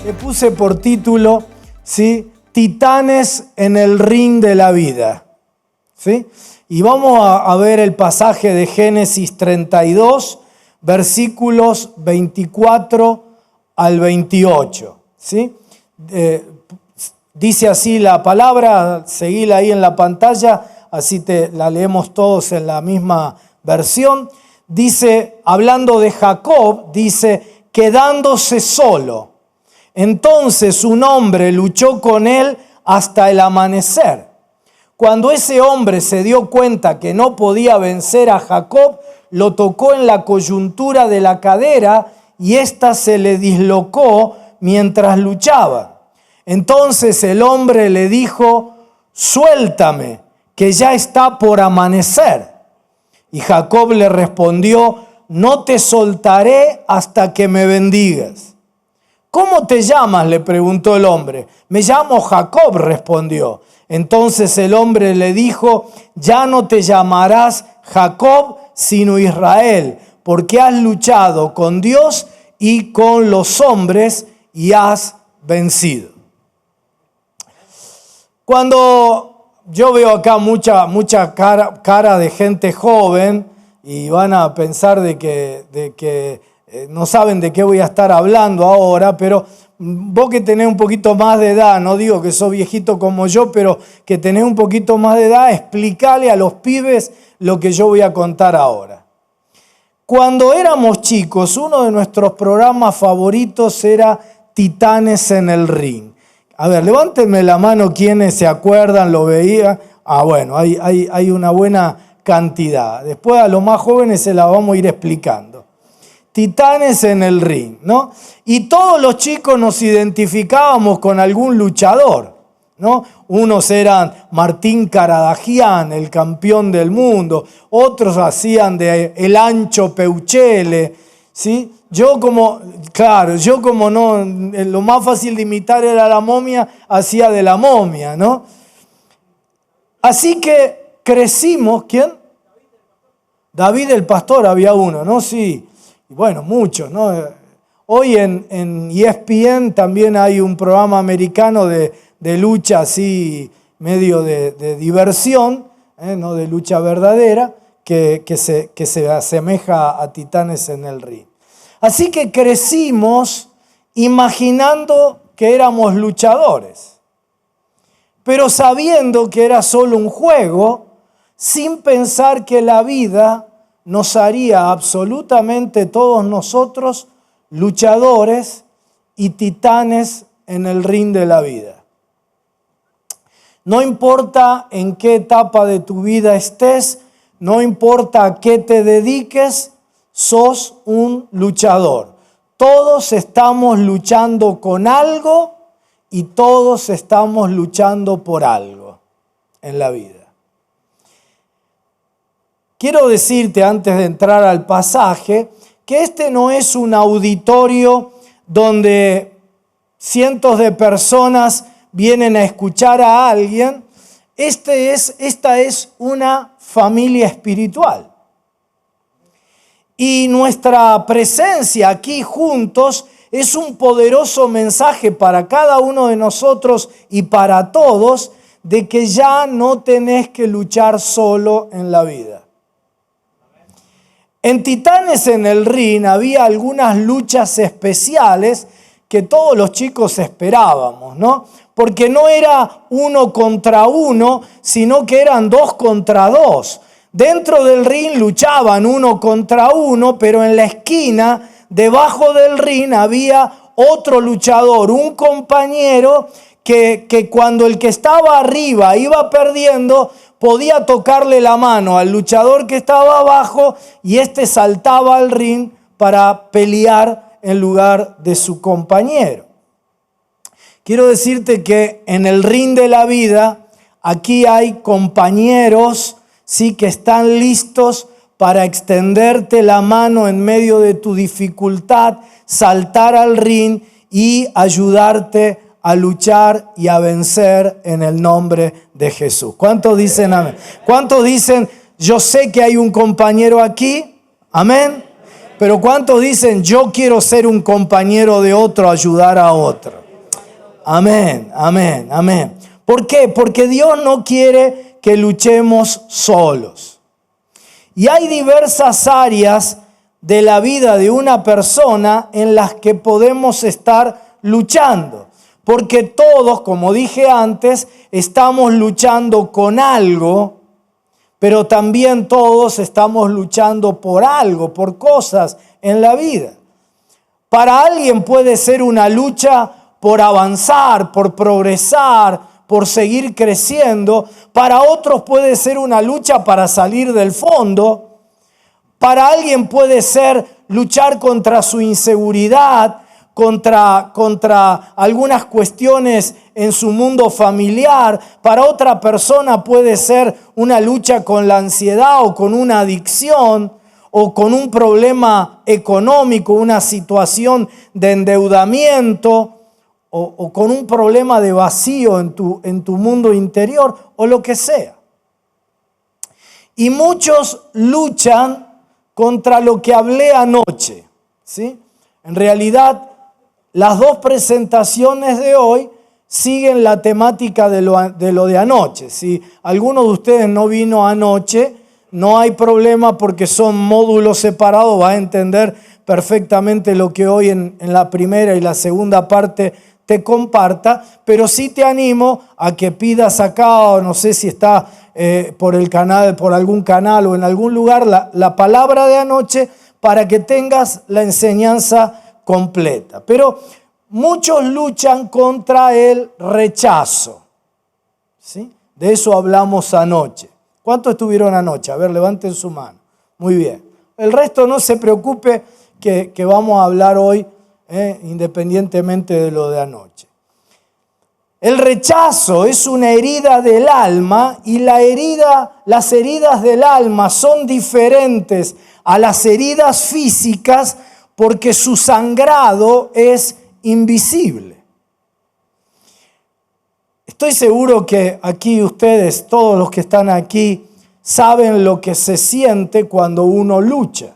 Le puse por título, ¿sí?, Titanes en el ring de la vida. ¿Sí? Y vamos a ver el pasaje de Génesis 32, versículos 24 al 28. ¿Sí? Dice así la palabra, seguíla ahí en la pantalla, así la leemos todos en la misma versión. Dice, hablando de Jacob, dice, quedándose solo. Entonces un hombre luchó con él hasta el amanecer. Cuando ese hombre se dio cuenta que no podía vencer a Jacob, lo tocó en la coyuntura de la cadera y ésta se le dislocó mientras luchaba. Entonces el hombre le dijo, suéltame, que ya está por amanecer. Y Jacob le respondió, no te soltaré hasta que me bendigas. ¿Cómo te llamas?, le preguntó el hombre. Me llamo Jacob, respondió. Entonces el hombre le dijo, ya no te llamarás Jacob, sino Israel, porque has luchado con Dios y con los hombres y has vencido. Cuando yo veo acá mucha cara de gente joven y van a pensar de que no saben de qué voy a estar hablando ahora, pero vos que tenés un poquito más de edad, no digo que sos viejito como yo, pero que tenés un poquito más de edad, explícale a los pibes lo que yo voy a contar ahora. Cuando éramos chicos, uno de nuestros programas favoritos era Titanes en el Ring. A ver, levántenme la mano quienes se acuerdan, lo veían. Bueno, hay una buena cantidad. Después a los más jóvenes se la vamos a ir explicando. Titanes en el ring, ¿no? Y todos los chicos nos identificábamos con algún luchador, ¿no? Unos eran Martín Caradagian, el campeón del mundo, otros hacían de El Ancho Peuchele, ¿sí? Yo como no, lo más fácil de imitar era la momia, hacía de la momia, ¿no? Así que crecimos, ¿quién? David el Pastor, había uno, ¿no? Sí. Bueno, muchos, ¿no? Hoy en ESPN también hay un programa americano de lucha así, medio de diversión, no de lucha verdadera, que se asemeja a Titanes en el Ring. Así que crecimos imaginando que éramos luchadores, pero sabiendo que era solo un juego, sin pensar que la vida nos haría absolutamente todos nosotros luchadores y titanes en el ring de la vida. No importa en qué etapa de tu vida estés, no importa a qué te dediques, sos un luchador. Todos estamos luchando con algo y todos estamos luchando por algo en la vida. Quiero decirte antes de entrar al pasaje que este no es un auditorio donde cientos de personas vienen a escuchar a alguien. Esta es una familia espiritual. Y nuestra presencia aquí juntos es un poderoso mensaje para cada uno de nosotros y para todos de que ya no tenés que luchar solo en la vida. En Titanes en el Ring había algunas luchas especiales que todos los chicos esperábamos, ¿no? Porque no era 1 contra 1, sino que eran 2 contra 2. Dentro del ring luchaban 1 contra 1, pero en la esquina, debajo del ring, había otro luchador, un compañero que cuando el que estaba arriba iba perdiendo, podía tocarle la mano al luchador que estaba abajo y este saltaba al ring para pelear en lugar de su compañero. Quiero decirte que en el ring de la vida, aquí hay compañeros, sí, que están listos para extenderte la mano en medio de tu dificultad, saltar al ring y ayudarte a luchar y a vencer en el nombre de Jesús. ¿Cuántos dicen amén? ¿Cuántos dicen, yo sé que hay un compañero aquí? Amén. Pero ¿cuántos dicen, yo quiero ser un compañero de otro, ayudar a otro? Amén, amén, amén. ¿Por qué? Porque Dios no quiere que luchemos solos. Y hay diversas áreas de la vida de una persona en las que podemos estar luchando. Porque todos, como dije antes, estamos luchando con algo, pero también todos estamos luchando por algo, por cosas en la vida. Para alguien puede ser una lucha por avanzar, por progresar, por seguir creciendo. Para otros puede ser una lucha para salir del fondo. Para alguien puede ser luchar contra su inseguridad, contra algunas cuestiones en su mundo familiar. Para otra persona puede ser una lucha con la ansiedad o con una adicción o con un problema económico, una situación de endeudamiento o con un problema de vacío en tu mundo interior o lo que sea. Y muchos luchan contra lo que hablé anoche, ¿sí? En realidad, las dos presentaciones de hoy siguen la temática de lo de anoche. Si alguno de ustedes no vino anoche, no hay problema porque son módulos separados, va a entender perfectamente lo que hoy en la primera y la segunda parte te comparta, pero sí te animo a que pidas acá, o no sé si está por el canal, por algún canal o en algún lugar, la palabra de anoche para que tengas la enseñanza completa. Pero muchos luchan contra el rechazo, ¿sí? De eso hablamos anoche. ¿Cuántos estuvieron anoche? A ver, levanten su mano. Muy bien. El resto no se preocupe que vamos a hablar hoy, independientemente de lo de anoche. El rechazo es una herida del alma y las heridas del alma son diferentes a las heridas físicas porque su sangrado es invisible. Estoy seguro que aquí ustedes, todos los que están aquí, saben lo que se siente cuando uno lucha.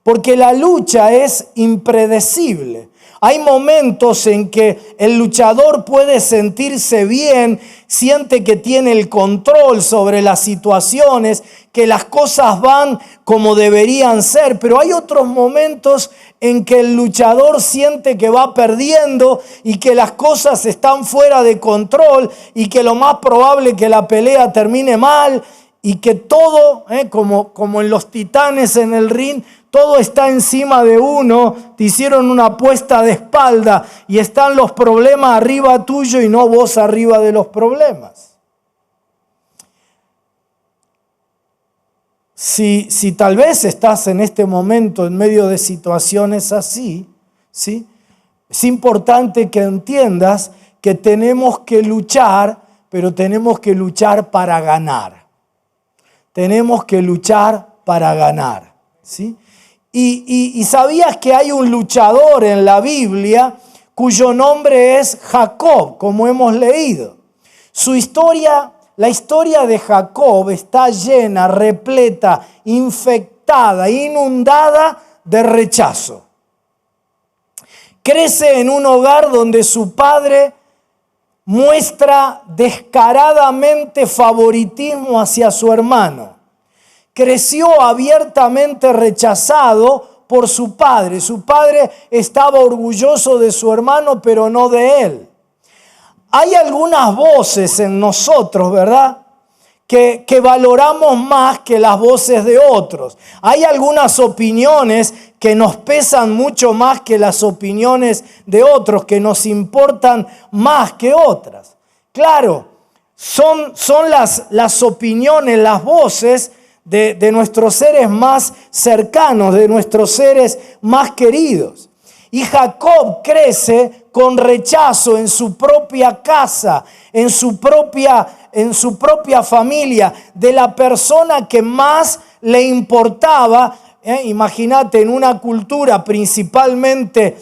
Porque la lucha es impredecible. Hay momentos en que el luchador puede sentirse bien, siente que tiene el control sobre las situaciones, que las cosas van como deberían ser, pero hay otros momentos en que el luchador siente que va perdiendo y que las cosas están fuera de control y que lo más probable es que la pelea termine mal y que todo, como en los titanes en el ring, todo está encima de uno, te hicieron una puesta de espalda y están los problemas arriba tuyo y no vos arriba de los problemas. Si tal vez estás en este momento en medio de situaciones así, ¿sí? Es importante que entiendas que tenemos que luchar, pero tenemos que luchar para ganar. Tenemos que luchar para ganar, ¿sí? Y sabías que hay un luchador en la Biblia cuyo nombre es Jacob, como hemos leído. Su historia, la historia de Jacob está llena, repleta, infectada, inundada de rechazo. Crece en un hogar donde su padre muestra descaradamente favoritismo hacia su hermano. Creció abiertamente rechazado por su padre. Su padre estaba orgulloso de su hermano, pero no de él. Hay algunas voces en nosotros, ¿verdad?, que valoramos más que las voces de otros. Hay algunas opiniones que nos pesan mucho más que las opiniones de otros, que nos importan más que otras. Claro, son las opiniones, las voces de nuestros seres más cercanos, de nuestros seres más queridos. Y Jacob crece con rechazo en su propia casa, en su propia familia, de la persona que más le importaba. Imagínate, en una cultura principalmente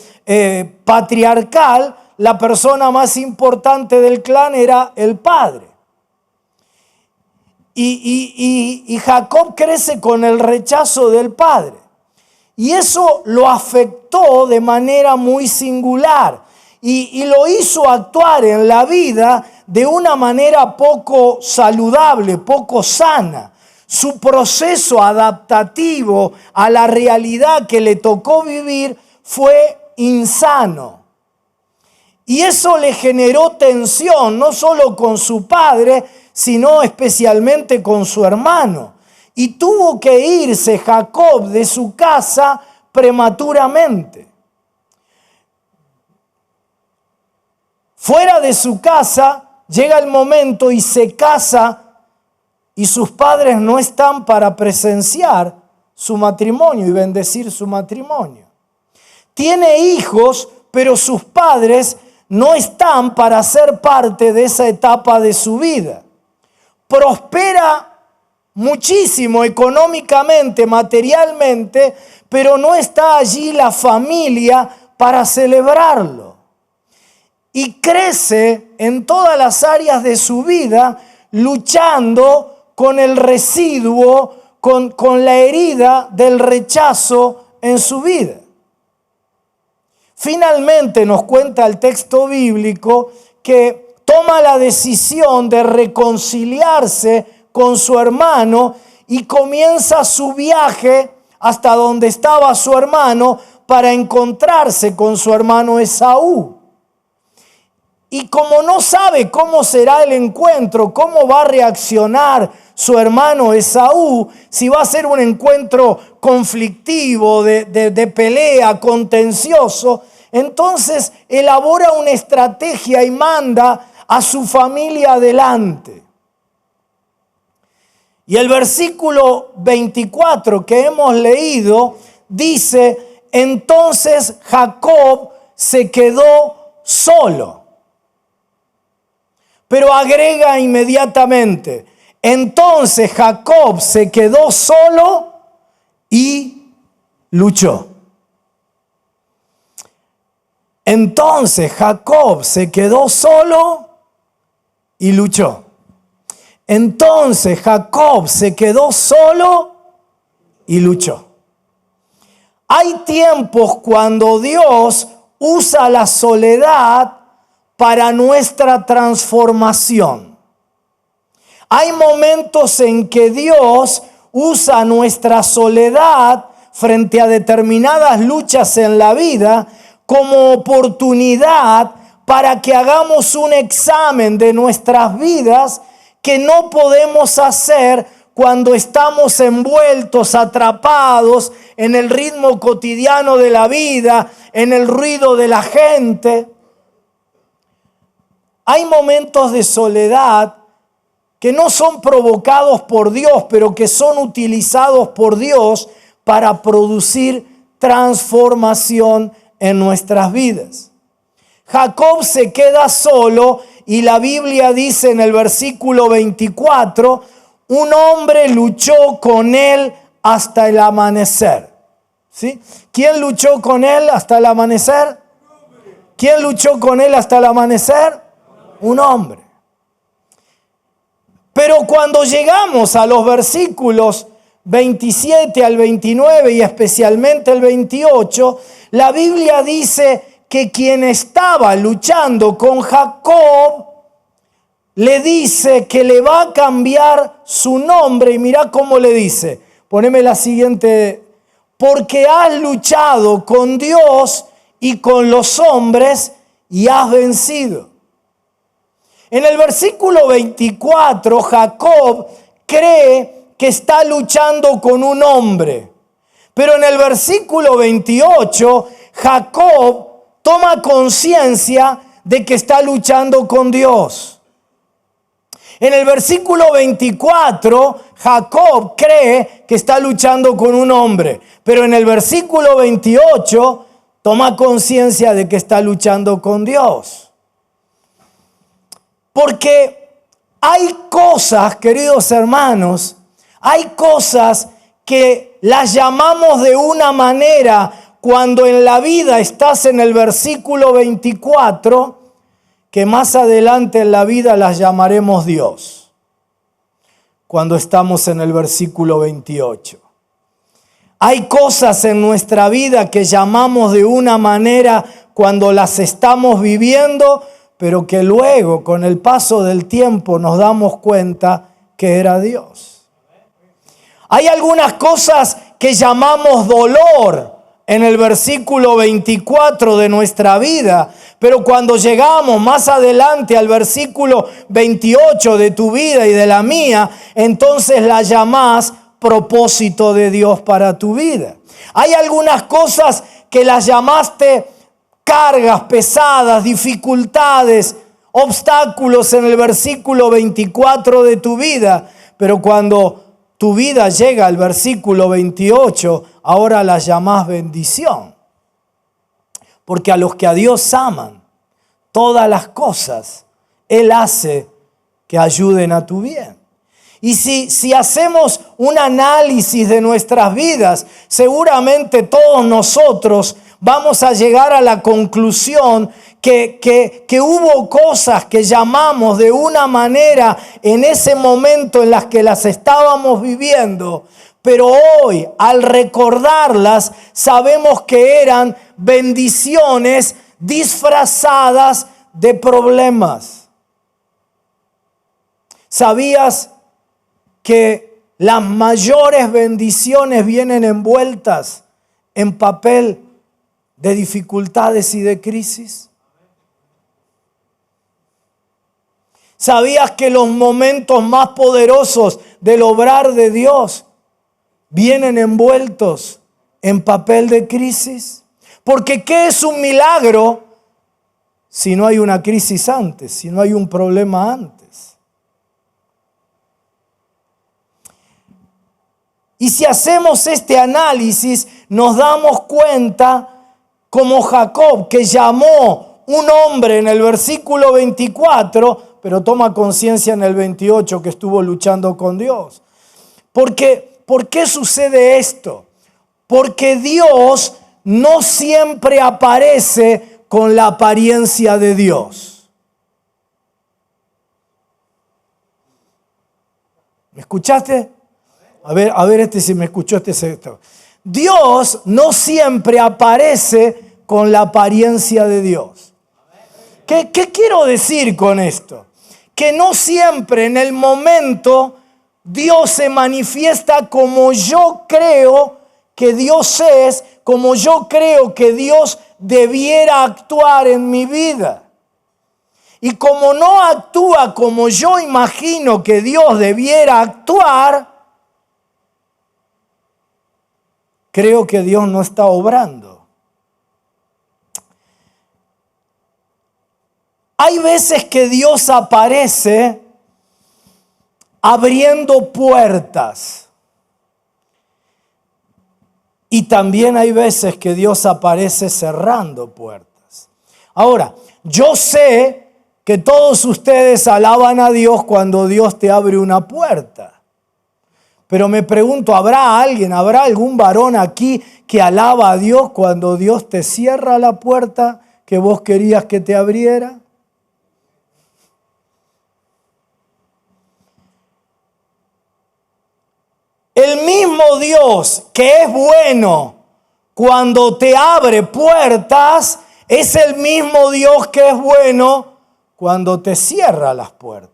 patriarcal, la persona más importante del clan era el padre. Y Jacob crece con el rechazo del padre. Y eso lo afectó de manera muy singular y lo hizo actuar en la vida de una manera poco saludable, poco sana. Su proceso adaptativo a la realidad que le tocó vivir fue insano. Y eso le generó tensión, no solo con su padre, sino especialmente con su hermano. Y tuvo que irse Jacob de su casa prematuramente. Fuera de su casa llega el momento y se casa y sus padres no están para presenciar su matrimonio y bendecir su matrimonio. Tiene hijos, pero sus padres no están para ser parte de esa etapa de su vida. Prospera muchísimo económicamente, materialmente, pero no está allí la familia para celebrarlo. Y crece en todas las áreas de su vida luchando con el residuo, con la herida del rechazo en su vida. Finalmente nos cuenta el texto bíblico que toma la decisión de reconciliarse con su hermano y comienza su viaje hasta donde estaba su hermano para encontrarse con su hermano Esaú. Y como no sabe cómo será el encuentro, cómo va a reaccionar su hermano Esaú, si va a ser un encuentro conflictivo, de pelea, contencioso, entonces elabora una estrategia y manda a su familia adelante. Y el versículo 24 que hemos leído dice, entonces Jacob se quedó solo. Pero agrega inmediatamente, entonces Jacob se quedó solo y luchó. Entonces Jacob se quedó solo y luchó. Entonces Jacob se quedó solo y luchó. Hay tiempos cuando Dios usa la soledad para nuestra transformación. Hay momentos en que Dios usa nuestra soledad frente a determinadas luchas en la vida como oportunidad para que hagamos un examen de nuestras vidas que no podemos hacer cuando estamos envueltos, atrapados en el ritmo cotidiano de la vida, en el ruido de la gente. Hay momentos de soledad que no son provocados por Dios, pero que son utilizados por Dios para producir transformación en nuestras vidas. Jacob se queda solo y la Biblia dice en el versículo 24, un hombre luchó con él hasta el amanecer. ¿Sí? ¿Quién luchó con él hasta el amanecer? ¿Quién luchó con él hasta el amanecer? Un hombre. Pero cuando llegamos a los versículos 27 al 29 y especialmente el 28, la Biblia dice que quien estaba luchando con Jacob le dice que le va a cambiar su nombre. Y mira cómo le dice. Poneme la siguiente. Porque has luchado con Dios y con los hombres y has vencido. En el versículo 24, Jacob cree que está luchando con un hombre. Pero en el versículo 28, Jacob toma conciencia de que está luchando con Dios. En el versículo 24, Jacob cree que está luchando con un hombre. Pero en el versículo 28, toma conciencia de que está luchando con Dios. Porque hay cosas, queridos hermanos, hay cosas que las llamamos de una manera cuando en la vida estás en el versículo 24, que más adelante en la vida las llamaremos Dios, cuando estamos en el versículo 28. Hay cosas en nuestra vida que llamamos de una manera cuando las estamos viviendo, pero que luego, con el paso del tiempo, nos damos cuenta que era Dios. Hay algunas cosas que llamamos dolor en el versículo 24 de nuestra vida, pero cuando llegamos más adelante al versículo 28 de tu vida y de la mía, entonces la llamás propósito de Dios para tu vida. Hay algunas cosas que las llamaste cargas pesadas, dificultades, obstáculos en el versículo 24 de tu vida, pero cuando tu vida llega al versículo 28, ahora las llamás bendición. Porque a los que a Dios aman, todas las cosas Él hace que ayuden a tu bien. Y si hacemos un análisis de nuestras vidas, seguramente todos nosotros vamos a llegar a la conclusión que hubo cosas que llamamos de una manera en ese momento en las que las estábamos viviendo, pero hoy al recordarlas sabemos que eran bendiciones disfrazadas de problemas. ¿Sabías que las mayores bendiciones vienen envueltas en papel de dificultades y de crisis? ¿Sabías que los momentos más poderosos del obrar de Dios vienen envueltos en papel de crisis? Porque ¿qué es un milagro si no hay una crisis antes, si no hay un problema antes? Y si hacemos este análisis, nos damos cuenta, como Jacob, que llamó un hombre en el versículo 24, pero toma conciencia en el 28 que estuvo luchando con Dios. ¿Por qué sucede esto? Porque Dios no siempre aparece con la apariencia de Dios. ¿Me escuchaste? A ver si me escuchó este sector. Dios no siempre aparece con la apariencia de Dios. ¿Qué quiero decir con esto? Que no siempre en el momento Dios se manifiesta como yo creo que Dios es, como yo creo que Dios debiera actuar en mi vida. Y como no actúa como yo imagino que Dios debiera actuar, creo que Dios no está obrando. Hay veces que Dios aparece abriendo puertas. Y también hay veces que Dios aparece cerrando puertas. Ahora, yo sé que todos ustedes alaban a Dios cuando Dios te abre una puerta. Pero me pregunto, ¿habrá algún varón aquí que alaba a Dios cuando Dios te cierra la puerta que vos querías que te abriera? El mismo Dios que es bueno cuando te abre puertas, es el mismo Dios que es bueno cuando te cierra las puertas.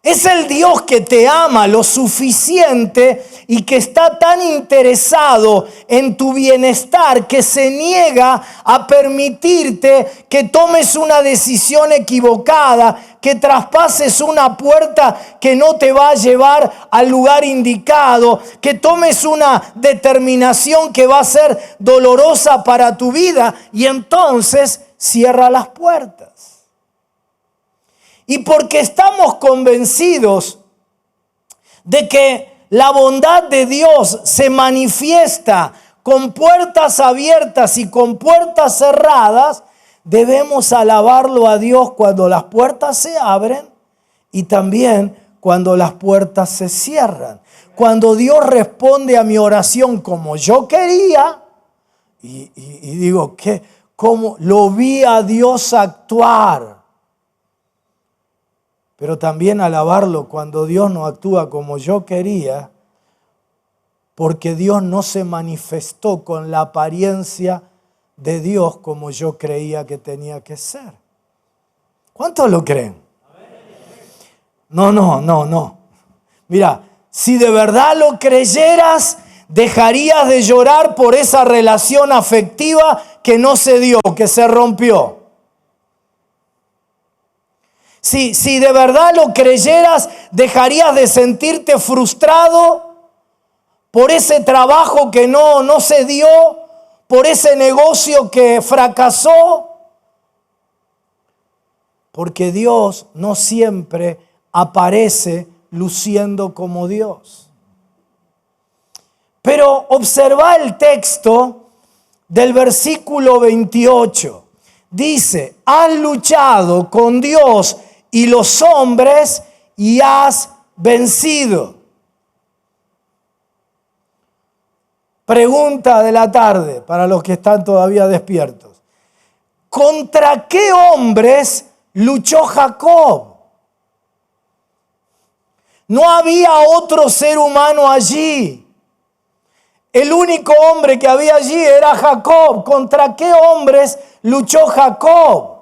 Es el Dios que te ama lo suficiente y que está tan interesado en tu bienestar que se niega a permitirte que tomes una decisión equivocada, que traspases una puerta que no te va a llevar al lugar indicado, que tomes una determinación que va a ser dolorosa para tu vida y entonces cierra las puertas. Y porque estamos convencidos de que la bondad de Dios se manifiesta con puertas abiertas y con puertas cerradas, debemos alabarlo a Dios cuando las puertas se abren y también cuando las puertas se cierran. Cuando Dios responde a mi oración como yo quería, y digo, ¿cómo lo vi a Dios actuar? Pero también alabarlo cuando Dios no actúa como yo quería, porque Dios no se manifestó con la apariencia de Dios como yo creía que tenía que ser. ¿Cuántos lo creen? No. Mira, si de verdad lo creyeras, dejarías de llorar por esa relación afectiva que no se dio, que se rompió. Si de verdad lo creyeras, dejarías de sentirte frustrado por ese trabajo que no se dio, por ese negocio que fracasó. Porque Dios no siempre aparece luciendo como Dios. Pero observa el texto del versículo 28. Dice, has luchado con Dios y los hombres y has vencido. Pregunta de la tarde para los que están todavía despiertos. ¿Contra qué hombres luchó Jacob? No había otro ser humano allí. El único hombre que había allí era Jacob. ¿Contra qué hombres luchó Jacob?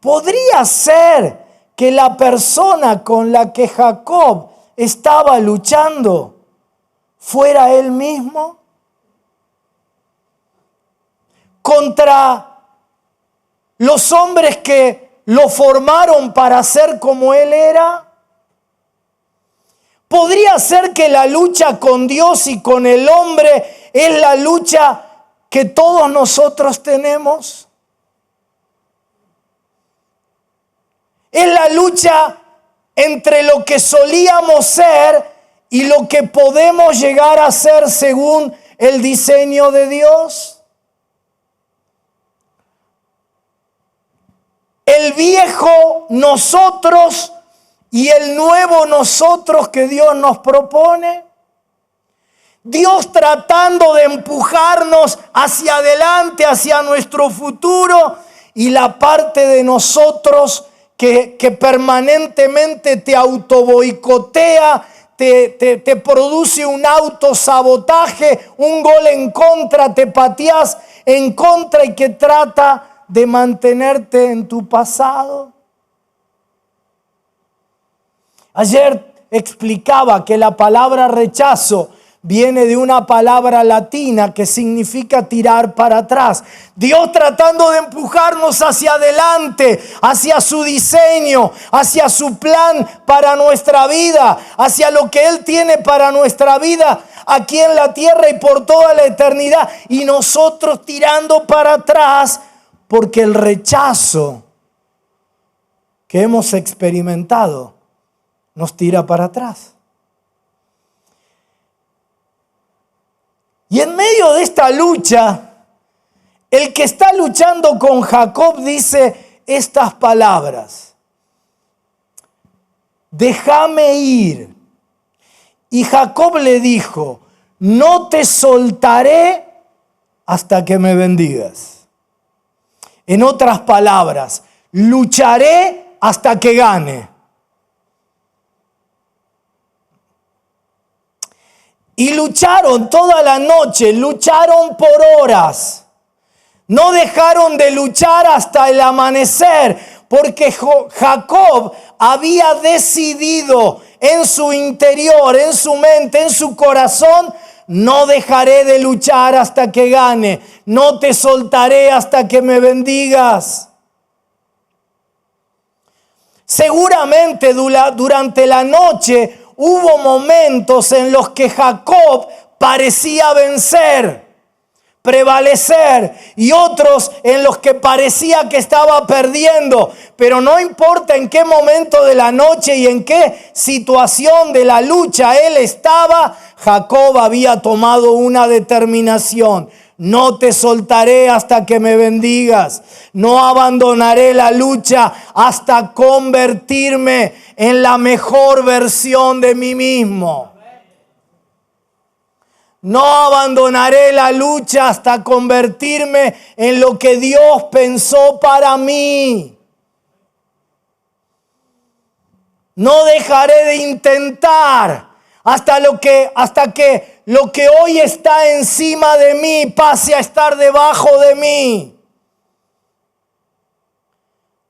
¿Podría ser que la persona con la que Jacob estaba luchando fuera él mismo? ¿Contra los hombres que lo formaron para ser como él era? ¿Podría ser que la lucha con Dios y con el hombre es la lucha que todos nosotros tenemos? Es la lucha entre lo que solíamos ser y lo que podemos llegar a ser según el diseño de Dios. El viejo nosotros y el nuevo nosotros que Dios nos propone. Dios tratando de empujarnos hacia adelante, hacia nuestro futuro, y la parte de nosotros que permanentemente te autoboicotea, te produce un autosabotaje, un gol en contra, te pateas en contra y que trata de mantenerte en tu pasado. Ayer explicaba que la palabra rechazo viene de una palabra latina que significa tirar para atrás. Dios tratando de empujarnos hacia adelante, hacia su diseño, hacia su plan para nuestra vida, hacia lo que Él tiene para nuestra vida aquí en la tierra y por toda la eternidad. Y nosotros tirando para atrás porque el rechazo que hemos experimentado nos tira para atrás. Y en medio de esta lucha, el que está luchando con Jacob dice estas palabras: déjame ir. Y Jacob le dijo: no te soltaré hasta que me bendigas. En otras palabras, lucharé hasta que gane. Y lucharon toda la noche, lucharon por horas. No dejaron de luchar hasta el amanecer, porque Jacob había decidido en su interior, en su mente, en su corazón: no dejaré de luchar hasta que gane, no te soltaré hasta que me bendigas. Seguramente durante la noche hubo momentos en los que Jacob parecía vencer, prevalecer, y otros en los que parecía que estaba perdiendo. Pero no importa en qué momento de la noche y en qué situación de la lucha él estaba, Jacob había tomado una determinación: no te soltaré hasta que me bendigas. No abandonaré la lucha hasta convertirme en la mejor versión de mí mismo. No abandonaré la lucha hasta convertirme en lo que Dios pensó para mí. No dejaré de intentar hasta que lo que hoy está encima de mí pase a estar debajo de mí.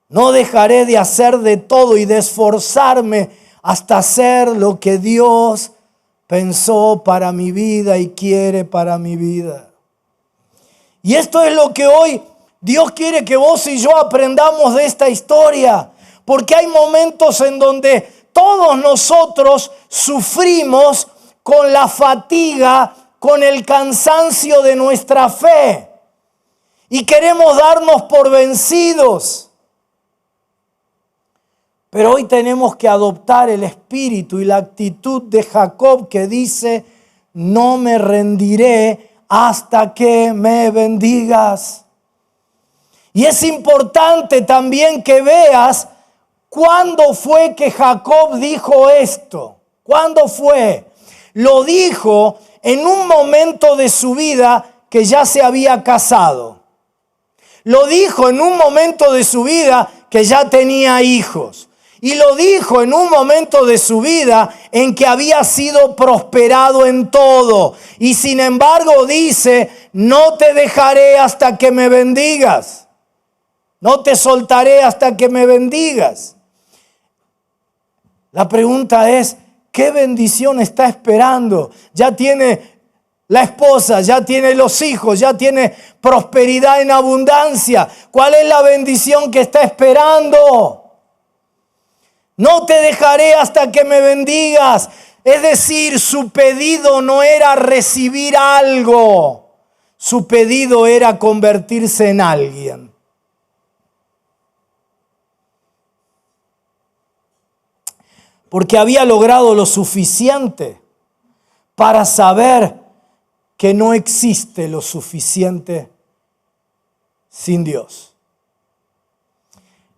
No dejaré de hacer de todo y de esforzarme hasta hacer lo que Dios pensó para mi vida y quiere para mi vida. Y esto es lo que hoy Dios quiere que vos y yo aprendamos de esta historia. Porque hay momentos en donde todos nosotros sufrimos con la fatiga, con el cansancio de nuestra fe. Y queremos darnos por vencidos. Pero hoy tenemos que adoptar el espíritu y la actitud de Jacob que dice: no me rendiré hasta que me bendigas. Y es importante también que veas cuándo fue que Jacob dijo esto. ¿Cuándo fue? Lo dijo en un momento de su vida que ya se había casado. Lo dijo en un momento de su vida que ya tenía hijos. Y lo dijo en un momento de su vida en que había sido prosperado en todo. Y sin embargo dice: no te dejaré hasta que me bendigas. No te soltaré hasta que me bendigas. La pregunta es: ¿qué bendición está esperando? Ya tiene la esposa, ya tiene los hijos, ya tiene prosperidad en abundancia. ¿Cuál es la bendición que está esperando? No te dejaré hasta que me bendigas. Es decir, su pedido no era recibir algo. Su pedido era convertirse en alguien. Porque había logrado lo suficiente para saber que no existe lo suficiente sin Dios.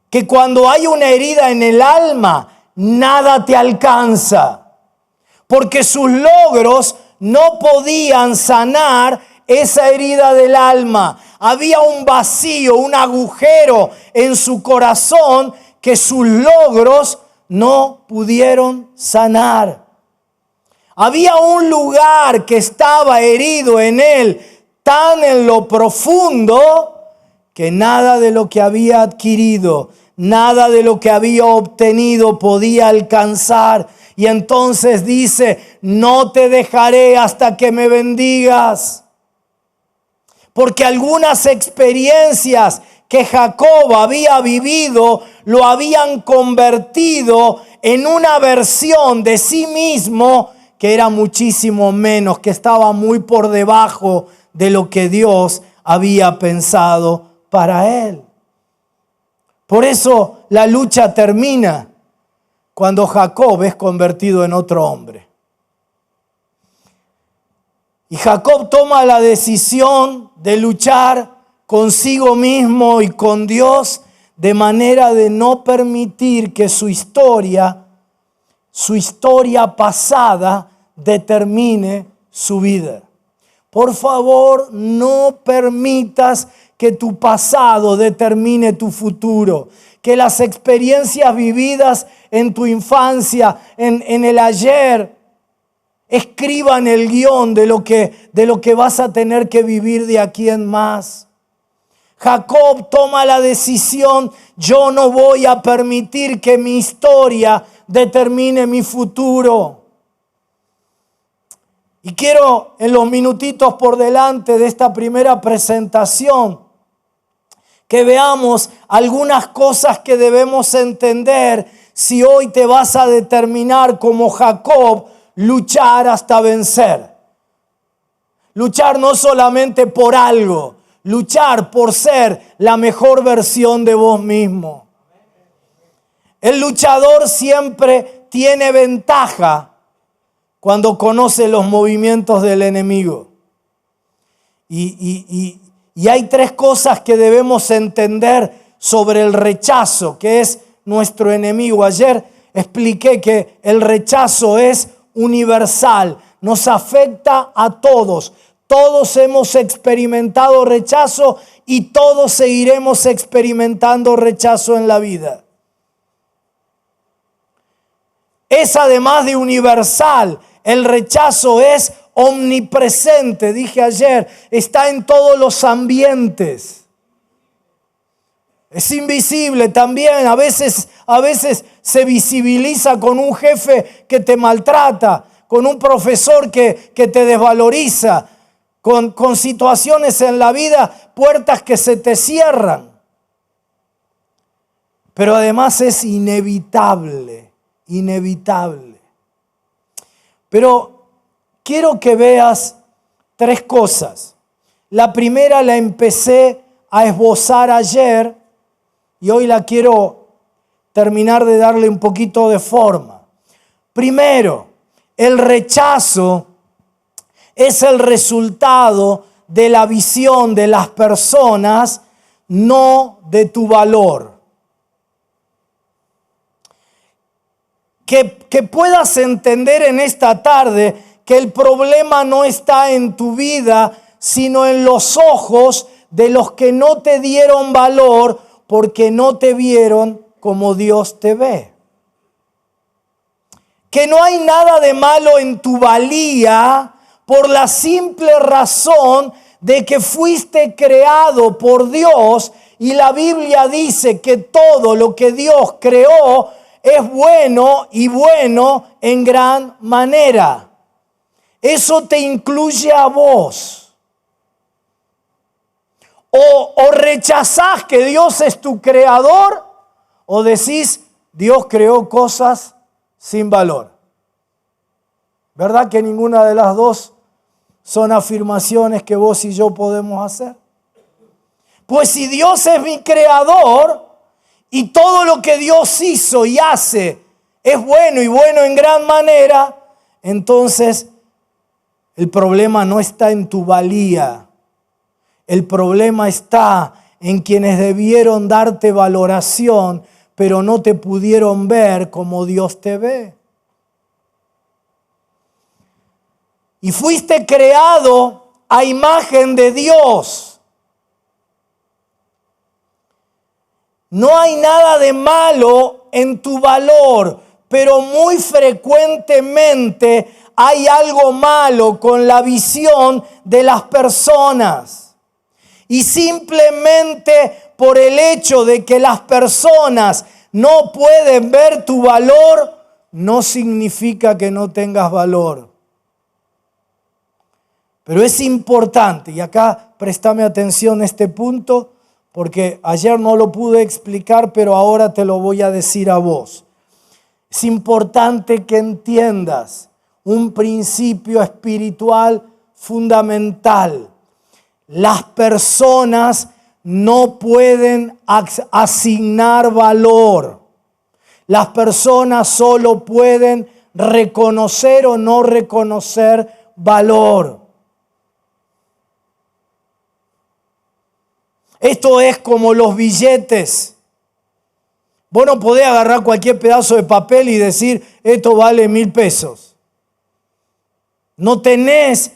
Que cuando hay una herida en el alma, nada te alcanza. Porque sus logros no podían sanar esa herida del alma. Había un vacío, un agujero en su corazón que sus logros no pudieron sanar. Había un lugar que estaba herido en él, tan en lo profundo, que nada de lo que había adquirido, nada de lo que había obtenido podía alcanzar. Y entonces dice: no te dejaré hasta que me bendigas. Porque algunas experiencias que Jacob había vivido lo habían convertido en una versión de sí mismo que era muchísimo menos, que estaba muy por debajo de lo que Dios había pensado para él. Por eso la lucha termina cuando Jacob es convertido en otro hombre. Y Jacob toma la decisión de luchar consigo mismo y con Dios, de manera de no permitir que su historia pasada determine su vida. Por favor, no permitas que tu pasado determine tu futuro. Que las experiencias vividas en tu infancia, en el ayer, escriban el guión de lo que vas a tener que vivir de aquí en más. Jacob toma la decisión: yo no voy a permitir que mi historia determine mi futuro. Y quiero, en los minutitos por delante de esta primera presentación, que veamos algunas cosas que debemos entender si hoy te vas a determinar como Jacob, luchar hasta vencer. Luchar no solamente por algo, luchar por ser la mejor versión de vos mismo. El luchador siempre tiene ventaja cuando conoce los movimientos del enemigo. Y hay tres cosas que debemos entender sobre el rechazo, que es nuestro enemigo. Ayer expliqué que el rechazo es universal, nos afecta a todos. Todos hemos experimentado rechazo y todos seguiremos experimentando rechazo en la vida. Es además de universal, El rechazo es omnipresente, dije ayer, está en todos los ambientes. Es invisible también, a veces se visibiliza con un jefe que te maltrata, con un profesor que te desvaloriza, con situaciones en la vida, puertas que se te cierran. Pero además es inevitable. Pero quiero que veas 3 cosas. La primera la empecé a esbozar ayer y hoy la quiero terminar de darle un poquito de forma. Primero, el rechazo es el resultado de la visión de las personas, no de tu valor. Que puedas entender en esta tarde que el problema no está en tu vida, sino en los ojos de los que no te dieron valor porque no te vieron como Dios te ve. Que no hay nada de malo en tu valía por la simple razón de que fuiste creado por Dios, y la Biblia dice que todo lo que Dios creó es bueno y bueno en gran manera. Eso te incluye a vos. O rechazás que Dios es tu creador, o decís Dios creó cosas sin valor. ¿Verdad que ninguna de las dos son afirmaciones que vos y yo podemos hacer? Pues si Dios es mi creador, y todo lo que Dios hizo y hace es bueno y bueno en gran manera, entonces el problema no está en tu valía. El problema está en quienes debieron darte valoración, pero no te pudieron ver como Dios te ve. Y fuiste creado a imagen de Dios. No hay nada de malo en tu valor, pero muy frecuentemente hay algo malo con la visión de las personas. Y simplemente por el hecho de que las personas no pueden ver tu valor, no significa que no tengas valor. Pero es importante, y acá préstame atención a este punto, porque ayer no lo pude explicar, pero ahora te lo voy a decir a vos. Es importante que entiendas un principio espiritual fundamental. Las personas no pueden asignar valor. Las personas solo pueden reconocer o no reconocer valor. Esto es como los billetes. Vos no podés agarrar cualquier pedazo de papel y decir, esto vale 1.000 pesos. No tenés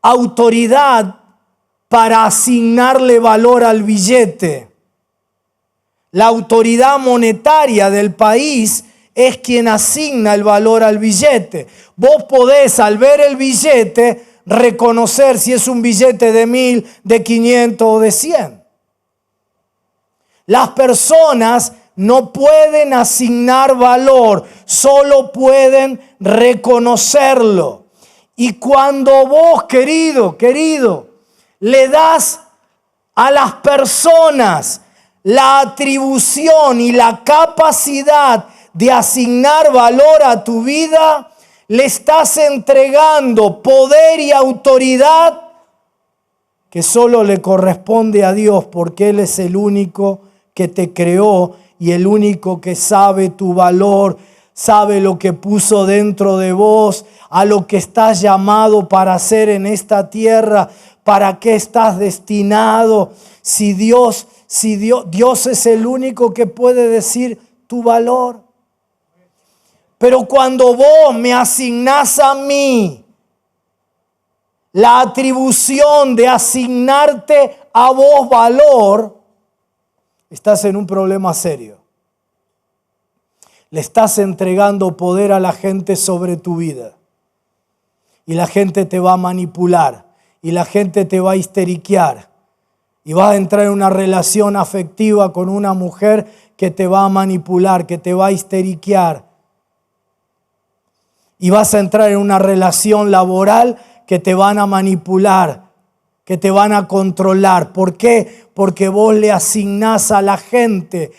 autoridad para asignarle valor al billete. La autoridad monetaria del país es quien asigna el valor al billete. Vos podés, al ver el billete, reconocer si es un billete de 1.000, de 500 o de 100. Las personas no pueden asignar valor, solo pueden reconocerlo. Y cuando vos, querido, le das a las personas la atribución y la capacidad de asignar valor a tu vida, le estás entregando poder y autoridad que solo le corresponde a Dios, porque Él es el único que te creó y el único que sabe tu valor, sabe lo que puso dentro de vos, a lo que estás llamado para hacer en esta tierra, para qué estás destinado. Dios es el único que puede decir tu valor. Pero cuando vos me asignás a mí la atribución de asignarte a vos valor, estás en un problema serio. Le estás entregando poder a la gente sobre tu vida. y la gente te va a manipular y la gente te va a histeriquear y vas a entrar en una relación afectiva con una mujer que te va a manipular, que te va a histeriquear. Y vas a entrar en una relación laboral que te van a manipular, que te van a controlar. ¿Por qué? Porque vos le asignás a la gente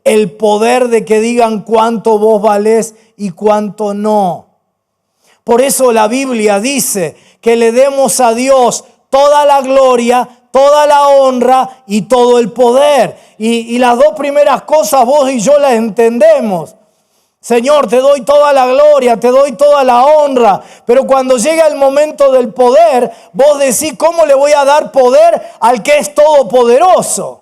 el poder de que digan cuánto vos valés y cuánto no. Por eso la Biblia dice que le demos a Dios toda la gloria, toda la honra y todo el poder. Y las dos primeras cosas vos y yo las entendemos. Señor, te doy toda la gloria, te doy toda la honra. Pero cuando llega el momento del poder, vos decís, ¿cómo le voy a dar poder al que es todopoderoso?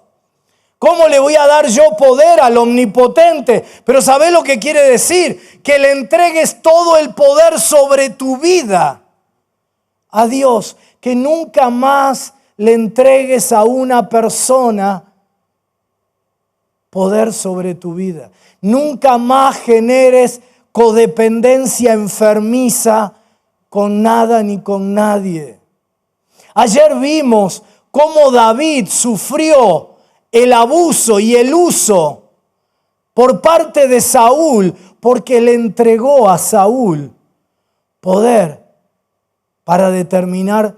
¿Cómo le voy a dar yo poder al omnipotente? Pero ¿sabés lo que quiere decir? Que le entregues todo el poder sobre tu vida a Dios. Que nunca más le entregues a una persona poder sobre tu vida. Nunca más generes codependencia enfermiza con nada ni con nadie. Ayer vimos cómo David sufrió el abuso y el uso por parte de Saúl, porque le entregó a Saúl poder para determinar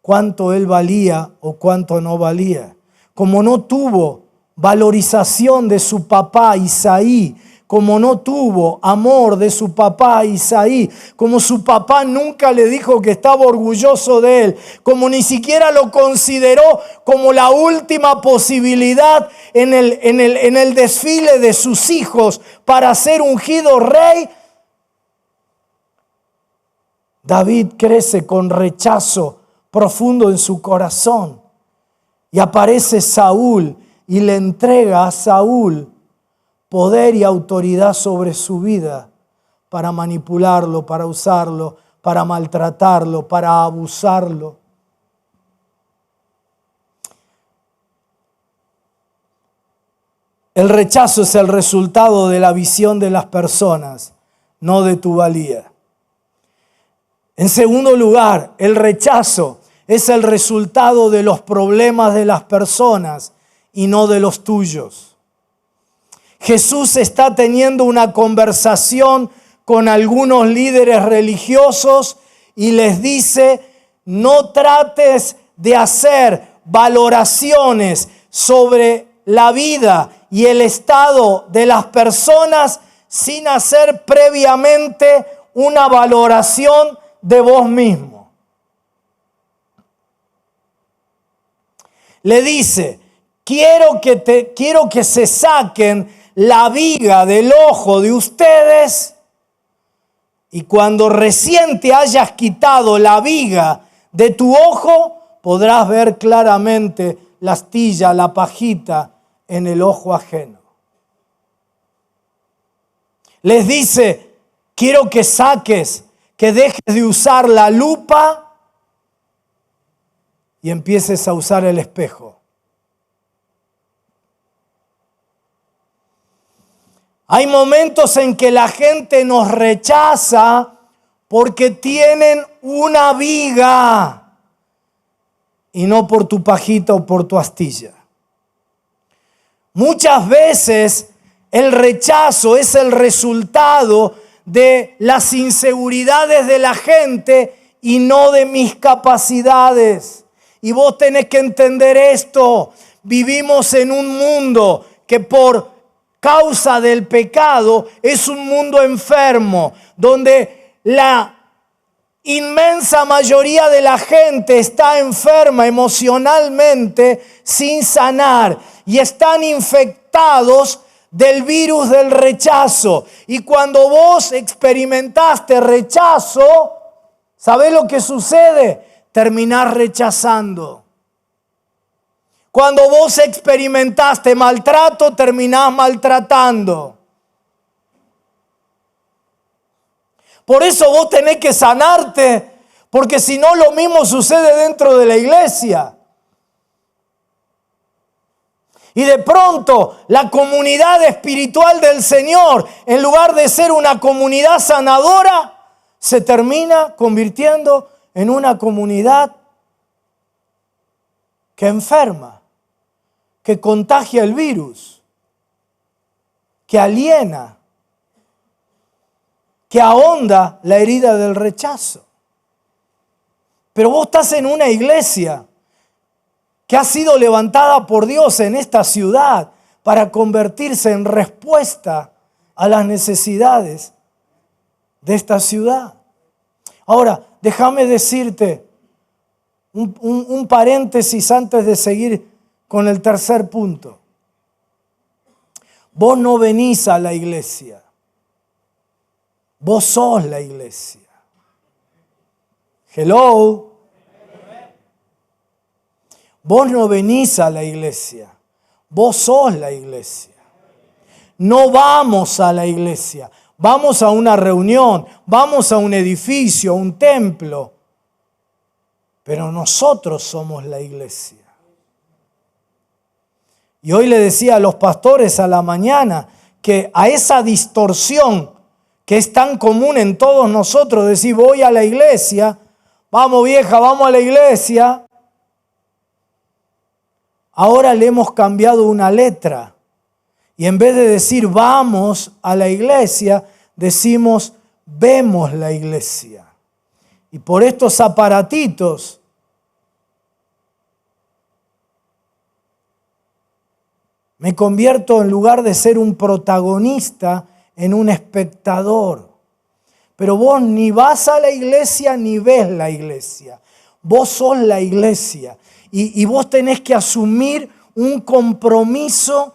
cuánto él valía o cuánto no valía. Como no tuvo valorización de su papá Isaí, como no tuvo amor de su papá Isaí, como su papá nunca le dijo que estaba orgulloso de él, como ni siquiera lo consideró como la última posibilidad en el desfile de sus hijos para ser ungido rey, David crece con rechazo profundo en su corazón y aparece Saúl y le entrega a Saúl poder y autoridad sobre su vida para manipularlo, para usarlo, para maltratarlo, para abusarlo. El rechazo es el resultado de la visión de las personas, no de tu valía. En segundo lugar, el rechazo es el resultado de los problemas de las personas y no de los tuyos. Jesús está teniendo una conversación con algunos líderes religiosos y les dice, no trates de hacer valoraciones sobre la vida y el estado de las personas sin hacer previamente una valoración de vos mismo. Le dice, quiero que se saquen la viga del ojo de ustedes y cuando recién te hayas quitado la viga de tu ojo, podrás ver claramente la astilla, la pajita en el ojo ajeno. Les dice, quiero que saques, que dejes de usar la lupa y empieces a usar el espejo. Hay momentos en que la gente nos rechaza porque tienen una viga y no por tu pajita o por tu astilla. Muchas veces el rechazo es el resultado de las inseguridades de la gente y no de mis capacidades. Y vos tenés que entender esto. Vivimos en un mundo que por causa del pecado es un mundo enfermo, donde la inmensa mayoría de la gente está enferma emocionalmente sin sanar y están infectados del virus del rechazo. Y cuando vos experimentaste rechazo, ¿sabés lo que sucede? Terminás rechazando. Cuando vos experimentaste maltrato, terminás maltratando. Por eso vos tenés que sanarte, porque si no lo mismo sucede dentro de la iglesia. Y de pronto la comunidad espiritual del Señor, en lugar de ser una comunidad sanadora, se termina convirtiendo en una comunidad que enferma, que contagia el virus, que aliena, que ahonda la herida del rechazo. Pero vos estás en una iglesia que ha sido levantada por Dios en esta ciudad para convertirse en respuesta a las necesidades de esta ciudad. Ahora, déjame decirte un paréntesis antes de seguir con el tercer punto. Vos no venís a la iglesia. Vos sos la iglesia. Hello. Vos no venís a la iglesia. Vos sos la iglesia. No vamos a la iglesia. Vamos a una reunión. Vamos a un edificio, a un templo. Pero nosotros somos la iglesia. Y hoy le decía a los pastores a la mañana que a esa distorsión que es tan común en todos nosotros, decir voy a la iglesia, vamos vieja, vamos a la iglesia. Ahora le hemos cambiado una letra y en vez de decir vamos a la iglesia, decimos vemos la iglesia. Y por estos aparatitos me convierto, en lugar de ser un protagonista, en un espectador. Pero vos ni vas a la iglesia ni ves la iglesia. Vos sos la iglesia. Y vos tenés que asumir un compromiso,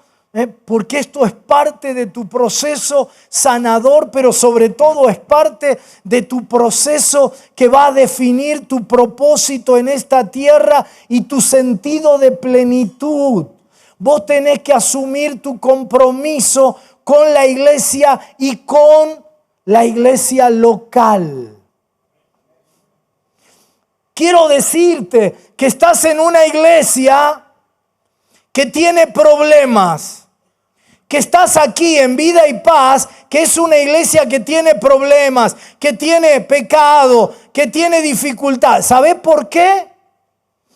porque esto es parte de tu proceso sanador, pero sobre todo es parte de tu proceso que va a definir tu propósito en esta tierra y tu sentido de plenitud. Vos tenés que asumir tu compromiso con la iglesia y con la iglesia local. Quiero decirte que estás en una iglesia que tiene problemas, que estás aquí en Vida y Paz, que es una iglesia que tiene problemas, que tiene pecado, que tiene dificultad. ¿Sabés por qué?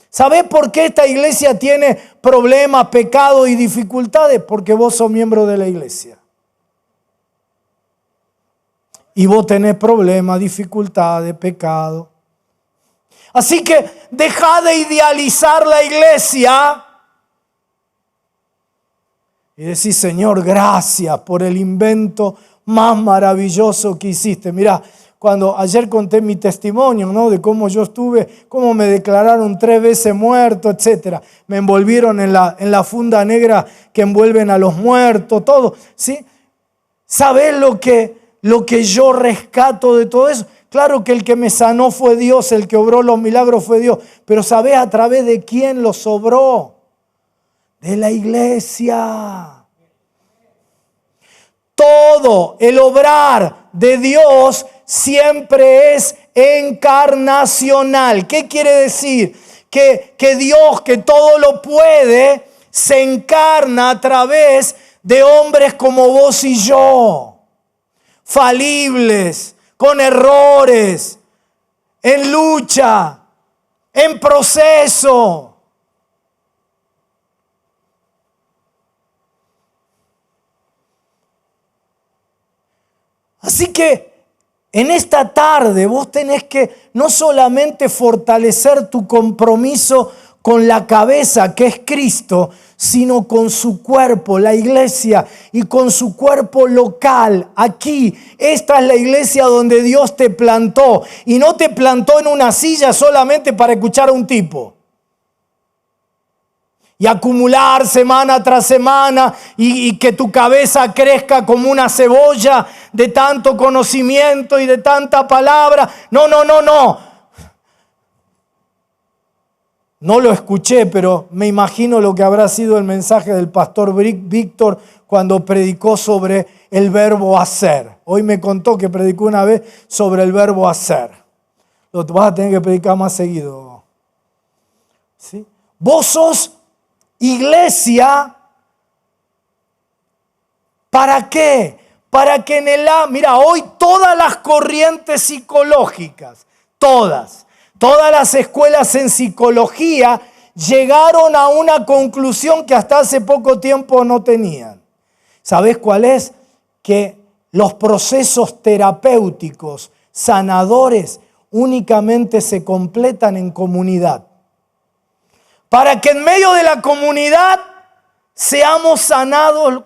¿Sabés por qué esta iglesia tiene problemas, pecado y dificultades? Porque vos sos miembro de la iglesia. Y vos tenés problemas, dificultades, pecado. Así que dejá de idealizar la iglesia y decís, Señor, gracias por el invento más maravilloso que hiciste. Mirá, cuando ayer conté mi testimonio, ¿no? De cómo yo estuve, cómo me declararon 3 veces muerto, etc. Me envolvieron en la funda negra que envuelven a los muertos, todo, ¿sí? ¿Sabés lo que yo rescato de todo eso? Claro que el que me sanó fue Dios, el que obró los milagros fue Dios, pero ¿sabés a través de quién los obró? De la iglesia. Todo el obrar de Dios siempre es encarnacional. ¿Qué quiere decir? Que Dios, que todo lo puede, se encarna a través de hombres como vos y yo, falibles, con errores, en lucha, en proceso. Así que en esta tarde vos tenés que no solamente fortalecer tu compromiso con la cabeza que es Cristo, sino con su cuerpo, la iglesia, y con su cuerpo local. Aquí, esta es la iglesia donde Dios te plantó, y no te plantó en una silla solamente para escuchar a un tipo y acumular semana tras semana y que tu cabeza crezca como una cebolla de tanto conocimiento y de tanta palabra. No. No lo escuché, pero me imagino lo que habrá sido el mensaje del pastor Víctor cuando predicó sobre el verbo hacer. Hoy me contó que predicó una vez sobre el verbo hacer. Lo vas a tener que predicar más seguido. ¿Sí? Vos sos iglesia. ¿Para qué? para que mira, hoy todas las corrientes psicológicas, todas las escuelas en psicología llegaron a una conclusión que hasta hace poco tiempo no tenían. ¿Sabes cuál es? Que los procesos terapéuticos, sanadores, únicamente se completan en comunidad. Para que en medio de la comunidad seamos sanados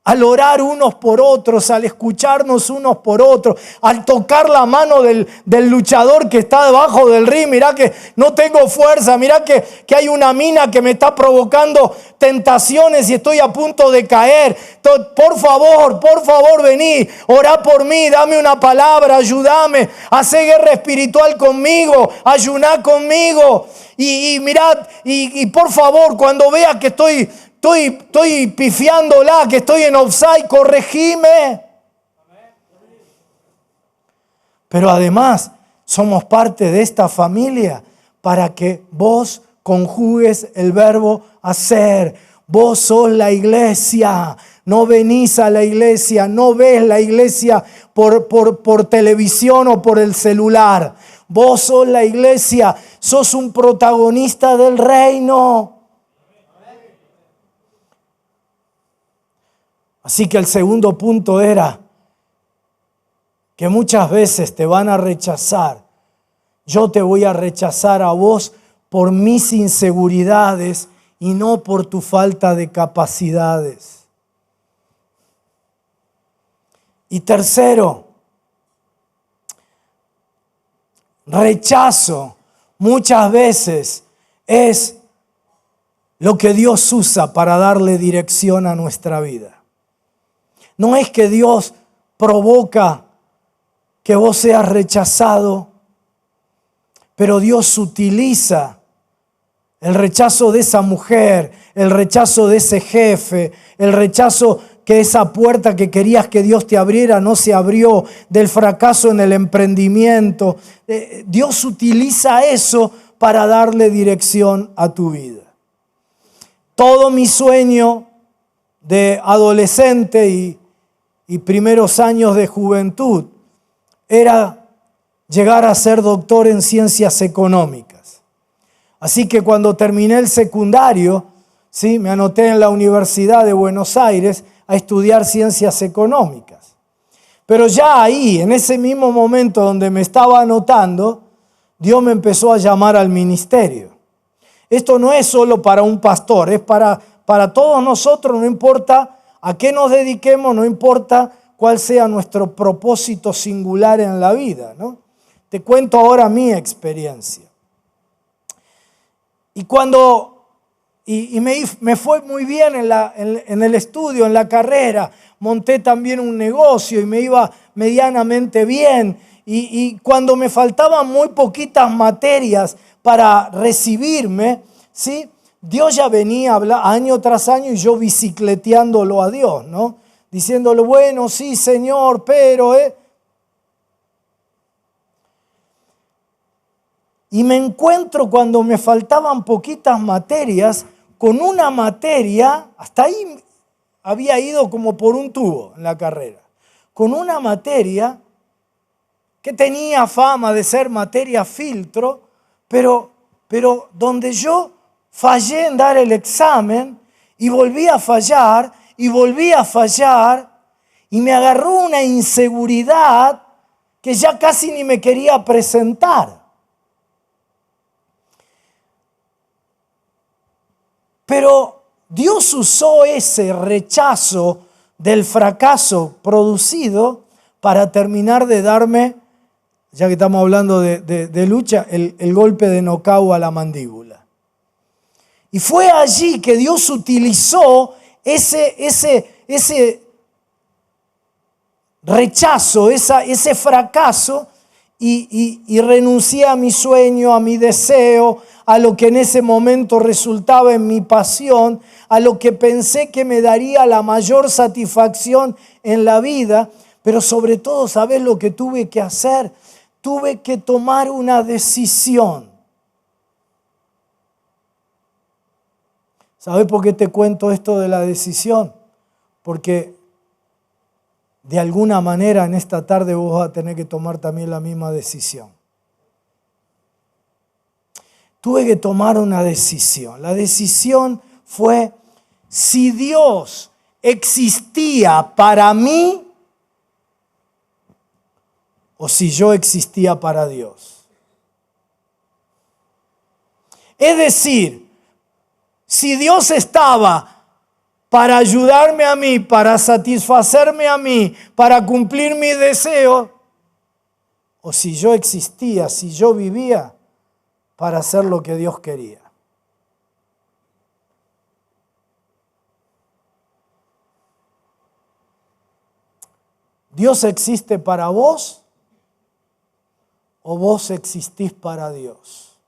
al orar unos por otros, al escucharnos unos por otros, al tocar la mano del luchador que está debajo del ring. Mirá que no tengo fuerza, mirá que hay una mina que me está provocando tentaciones y estoy a punto de caer. Por favor, vení, orá por mí, dame una palabra, ayúdame, hacé guerra espiritual conmigo, ayuná conmigo. Y mirad, y por favor, cuando veas que estoy pifiándola, que estoy en offside, corregime. Pero además, somos parte de esta familia para que vos conjugues el verbo hacer. Vos sos la iglesia. No venís a la iglesia, no ves la iglesia por televisión o por el celular. Vos sos la iglesia, sos un protagonista del reino. Así que el segundo punto era que muchas veces te van a rechazar. Yo te voy a rechazar a vos por mis inseguridades y no por tu falta de capacidades. Y tercero, rechazo muchas veces es lo que Dios usa para darle dirección a nuestra vida. No es que Dios provoca que vos seas rechazado, pero Dios utiliza el rechazo de esa mujer, el rechazo de ese jefe, el rechazo que esa puerta que querías que Dios te abriera no se abrió, del fracaso en el emprendimiento. Dios utiliza eso para darle dirección a tu vida. Todo mi sueño de adolescente y primeros años de juventud era llegar a ser doctor en ciencias económicas. Así que cuando terminé el secundario, ¿sí?, me anoté en la Universidad de Buenos Aires a estudiar ciencias económicas. Pero ya ahí, en ese mismo momento donde me estaba anotando, Dios me empezó a llamar al ministerio. Esto no es solo para un pastor, es para todos nosotros, no importa a qué nos dediquemos, no importa cuál sea nuestro propósito singular en la vida, ¿no? Te cuento ahora mi experiencia. Y me fue muy bien en el estudio, en la carrera, monté también un negocio y me iba medianamente bien. Y cuando me faltaban muy poquitas materias para recibirme, ¿sí?, Dios ya venía año tras año y yo bicicleteándolo a Dios, ¿no? Diciéndole, bueno, sí, Señor, pero... Y me encuentro cuando me faltaban poquitas materias, con una materia, hasta ahí había ido como por un tubo en la carrera, con una materia que tenía fama de ser materia filtro, pero donde yo fallé en dar el examen y volví a fallar y volví a fallar y me agarró una inseguridad que ya casi ni me quería presentar. Pero Dios usó ese rechazo del fracaso producido para terminar de darme, ya que estamos hablando de lucha, el golpe de nocaut a la mandíbula. Y fue allí que Dios utilizó ese rechazo, ese fracaso y renuncié a mi sueño, a mi deseo, a lo que en ese momento resultaba en mi pasión, a lo que pensé que me daría la mayor satisfacción en la vida. Pero sobre todo, ¿sabes lo que tuve que hacer? Tuve que tomar una decisión. ¿Sabes por qué te cuento esto de la decisión? Porque de alguna manera en esta tarde vos vas a tener que tomar también la misma decisión. Tuve que tomar una decisión. La decisión fue si Dios existía para mí o si yo existía para Dios. Es decir, si Dios estaba para ayudarme a mí, para satisfacerme a mí, para cumplir mis deseos, o si yo existía, si yo vivía para hacer lo que Dios quería. ¿Dios existe para vos o vos existís para Dios?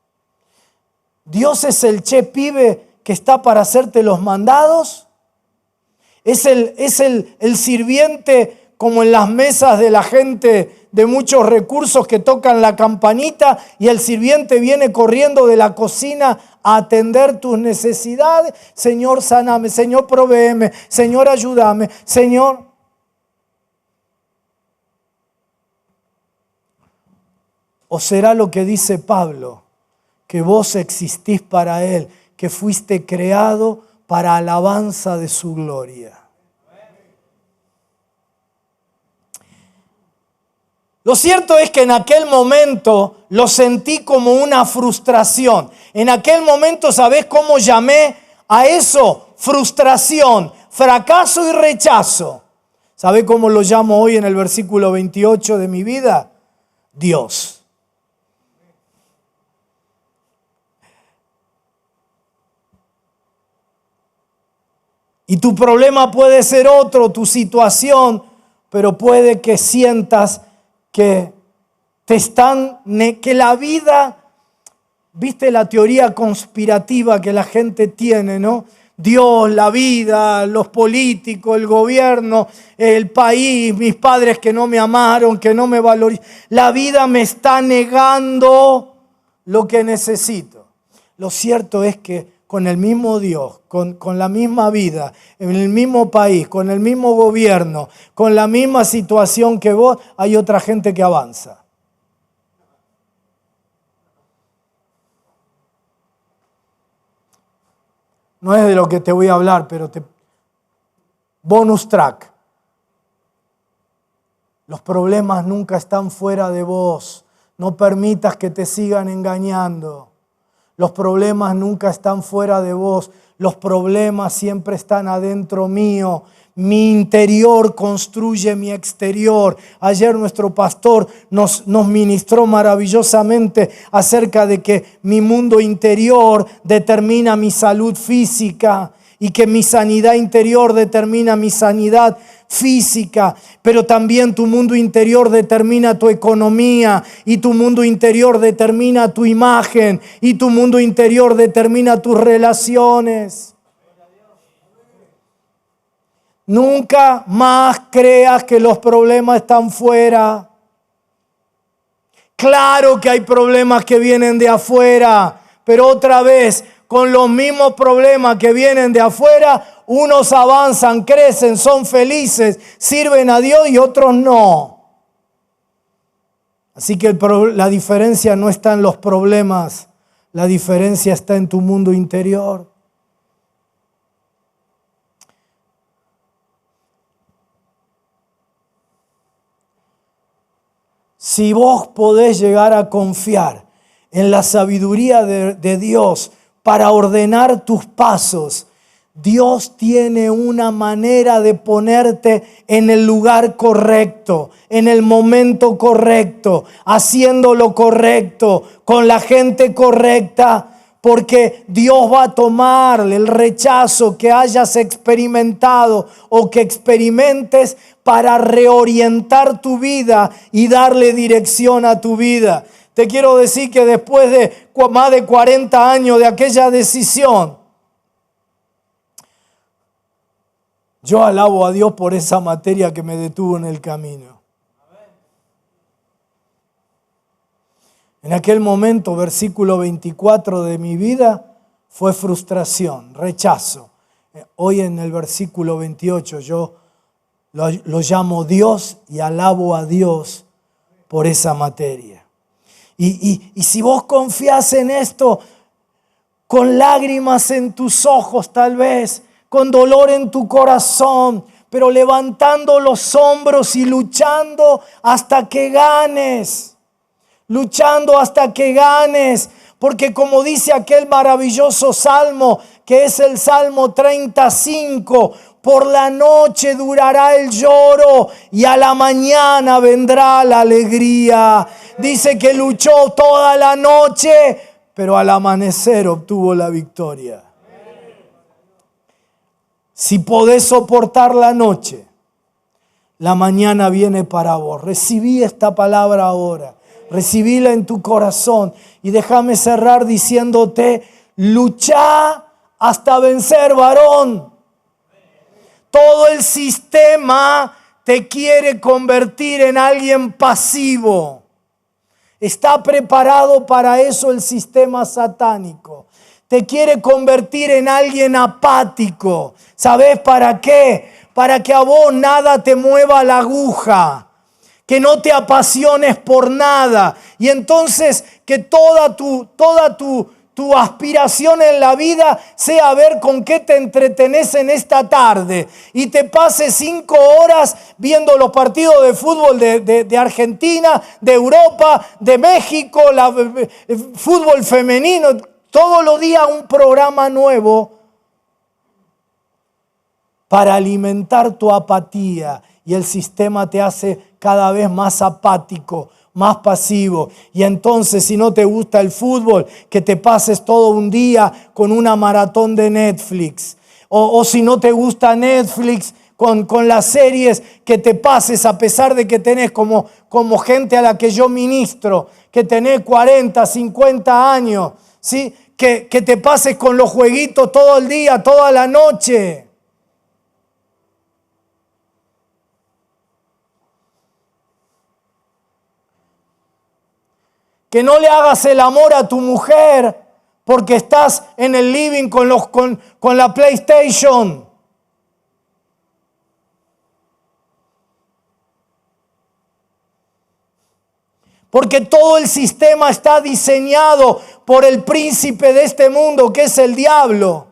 ¿Dios es el che pibe que está para hacerte los mandados? ¿Es el sirviente como en las mesas de la gente de muchos recursos que tocan la campanita y el sirviente viene corriendo de la cocina a atender tus necesidades? Señor, saname, Señor, provéeme, Señor, ayúdame, Señor. ¿O será lo que dice Pablo, que vos existís para Él, que fuiste creado para alabanza de su gloria? Lo cierto es que en aquel momento lo sentí como una frustración. En aquel momento, ¿sabés cómo llamé a eso? Frustración, fracaso y rechazo. ¿Sabés cómo lo llamo hoy en el versículo 28 de mi vida? Dios. Y tu problema puede ser otro, tu situación, pero puede que sientas que que la vida, ¿viste la teoría conspirativa que la gente tiene, no? Dios, la vida, los políticos, el gobierno, el país, mis padres que no me amaron, que no me valorizan. La vida me está negando lo que necesito. Lo cierto es que con el mismo Dios, con la misma vida, en el mismo país, con el mismo gobierno, con la misma situación que vos, hay otra gente que avanza. No es de lo que te voy a hablar, pero bonus track. Los problemas nunca están fuera de vos. No permitas que te sigan engañando. Los problemas nunca están fuera de vos. Los problemas siempre están adentro mío. Mi interior construye mi exterior. Ayer nuestro pastor nos ministró maravillosamente acerca de que mi mundo interior determina mi salud física y que mi sanidad interior determina mi sanidad física, pero también tu mundo interior determina tu economía y tu mundo interior determina tu imagen y tu mundo interior determina tus relaciones. Nunca más creas que los problemas están fuera. Claro que hay problemas que vienen de afuera, pero otra vez, con los mismos problemas que vienen de afuera, unos avanzan, crecen, son felices, sirven a Dios y otros no. Así que la diferencia no está en los problemas, la diferencia está en tu mundo interior. Si vos podés llegar a confiar en la sabiduría de Dios para ordenar tus pasos, Dios tiene una manera de ponerte en el lugar correcto, en el momento correcto, haciendo lo correcto, con la gente correcta, porque Dios va a tomar el rechazo que hayas experimentado o que experimentes para reorientar tu vida y darle dirección a tu vida. Te quiero decir que después de más de 40 años de aquella decisión, yo alabo a Dios por esa materia que me detuvo en el camino. En aquel momento, versículo 24 de mi vida, fue frustración, rechazo. Hoy en el versículo 28 yo lo llamo Dios y alabo a Dios por esa materia. Y si vos confías en esto, con lágrimas en tus ojos tal vez, con dolor en tu corazón, pero levantando los hombros y luchando hasta que ganes. Luchando hasta que ganes. Porque como dice aquel maravilloso salmo, que es el Salmo 35, por la noche durará el lloro y a la mañana vendrá la alegría. Dice que luchó toda la noche, pero al amanecer obtuvo la victoria. Si podés soportar la noche, la mañana viene para vos. Recibí esta palabra ahora. Recibíla en tu corazón. Y déjame cerrar diciéndote, luchá hasta vencer, varón. Todo el sistema te quiere convertir en alguien pasivo. Está preparado para eso el sistema satánico. Te quiere convertir en alguien apático. ¿Sabes para qué? Para que a vos nada te mueva la aguja. Que no te apasiones por nada. Y entonces que toda tu aspiración en la vida sea ver con qué te entretenés en esta tarde. Y te pases 5 horas viendo los partidos de fútbol de Argentina, de Europa, de México, fútbol femenino. Todos los días un programa nuevo para alimentar tu apatía. Y el sistema te hace cada vez más apático, más pasivo. Y entonces, si no te gusta el fútbol, que te pases todo un día con una maratón de Netflix. O si no te gusta Netflix, con las series, que te pases, a pesar de que tenés como gente a la que yo ministro, que tenés 40, 50 años, ¿sí? Que te pases con los jueguitos todo el día, toda la noche. Que no le hagas el amor a tu mujer porque estás en el living con la PlayStation. Porque todo el sistema está diseñado por el príncipe de este mundo, que es el diablo,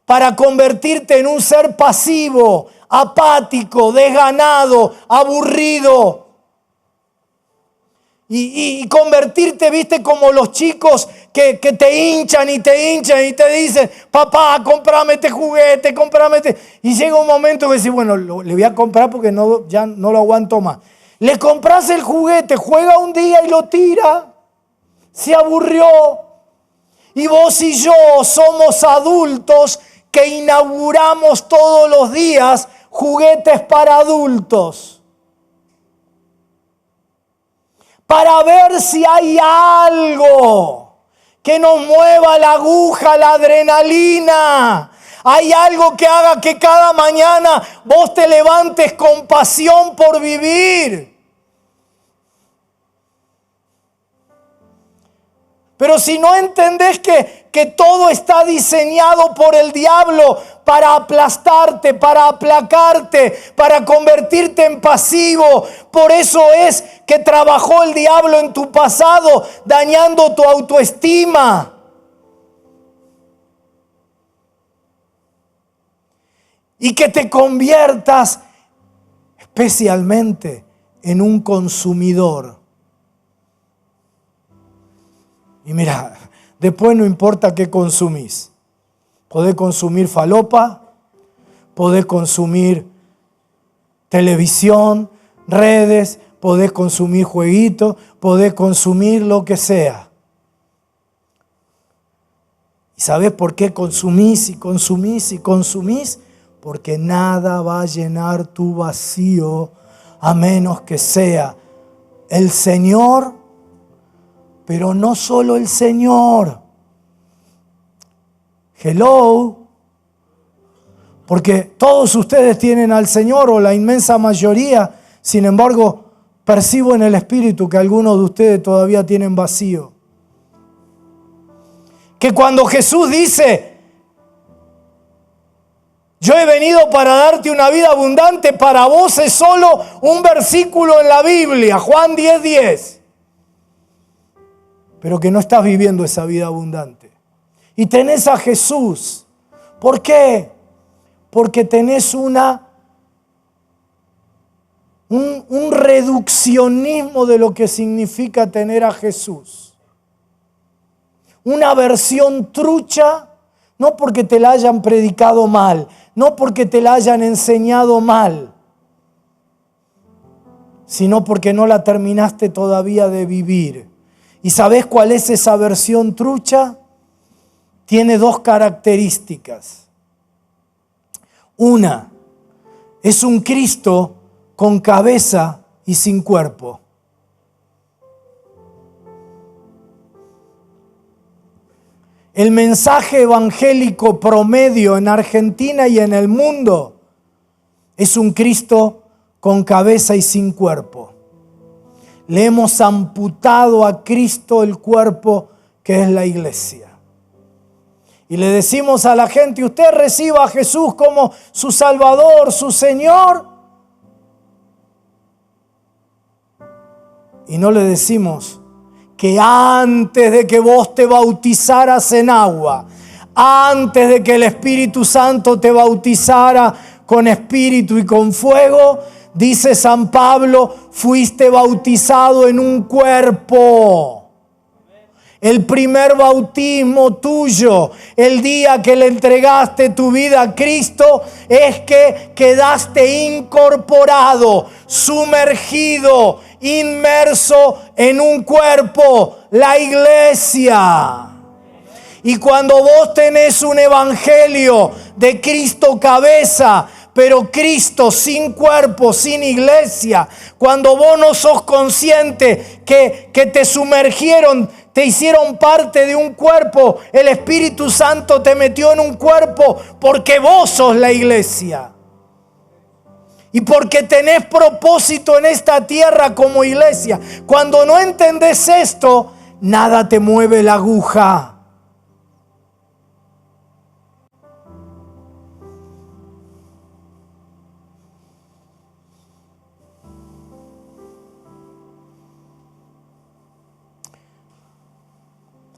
para convertirte en un ser pasivo, apático, desganado, aburrido. Y convertirte, viste, como los chicos que te hinchan y te dicen, papá, cómprame este juguete, cómprame este. Y llega un momento que dices, bueno, le voy a comprar porque ya no lo aguanto más. Le compras el juguete, juega un día y lo tira. Se aburrió. Y vos y yo somos adultos que inauguramos todos los días juguetes para adultos. Para ver si hay algo que nos mueva la aguja, la adrenalina. Hay algo que haga que cada mañana vos te levantes con pasión por vivir. Pero si no entendés que todo está diseñado por el diablo para aplastarte, para aplacarte, para convertirte en pasivo. Por eso es que trabajó el diablo en tu pasado, dañando tu autoestima. Y que te conviertas especialmente en un consumidor. Y mira, después no importa qué consumís. Podés consumir falopa, podés consumir televisión, redes, podés consumir jueguitos, podés consumir lo que sea. ¿Y sabés por qué consumís y consumís y consumís? Porque nada va a llenar tu vacío a menos que sea el Señor. Pero no solo el Señor. Hello. Porque todos ustedes tienen al Señor, o la inmensa mayoría. Sin embargo, percibo en el Espíritu que algunos de ustedes todavía tienen vacío. Que cuando Jesús dice, Yo he venido para darte una vida abundante. Para vos es solo un versículo en la Biblia, Juan 10:10. Pero que no estás viviendo esa vida abundante. Y tenés a Jesús. ¿Por qué? Porque tenés un reduccionismo de lo que significa tener a Jesús. Una versión trucha, no porque te la hayan predicado mal, no porque te la hayan enseñado mal, sino porque no la terminaste todavía de vivir. ¿Y sabés cuál es esa versión trucha? Tiene dos características. Una, es un Cristo con cabeza y sin cuerpo. El mensaje evangélico promedio en Argentina y en el mundo es un Cristo con cabeza y sin cuerpo. Le hemos amputado a Cristo el cuerpo que es la iglesia. Y le decimos a la gente, usted reciba a Jesús como su Salvador, su Señor. Y no le decimos que antes de que vos te bautizaras en agua, antes de que el Espíritu Santo te bautizara con espíritu y con fuego, dice San Pablo, fuiste bautizado en un cuerpo. El primer bautismo tuyo, el día que le entregaste tu vida a Cristo, es que quedaste incorporado, sumergido, inmerso en un cuerpo, la iglesia. Y cuando vos tenés un evangelio de Cristo cabeza, pero Cristo sin cuerpo, sin iglesia, cuando vos no sos consciente que te sumergieron, te hicieron parte de un cuerpo, el Espíritu Santo te metió en un cuerpo porque vos sos la iglesia. Y porque tenés propósito en esta tierra como iglesia. Cuando no entendés esto, nada te mueve la aguja.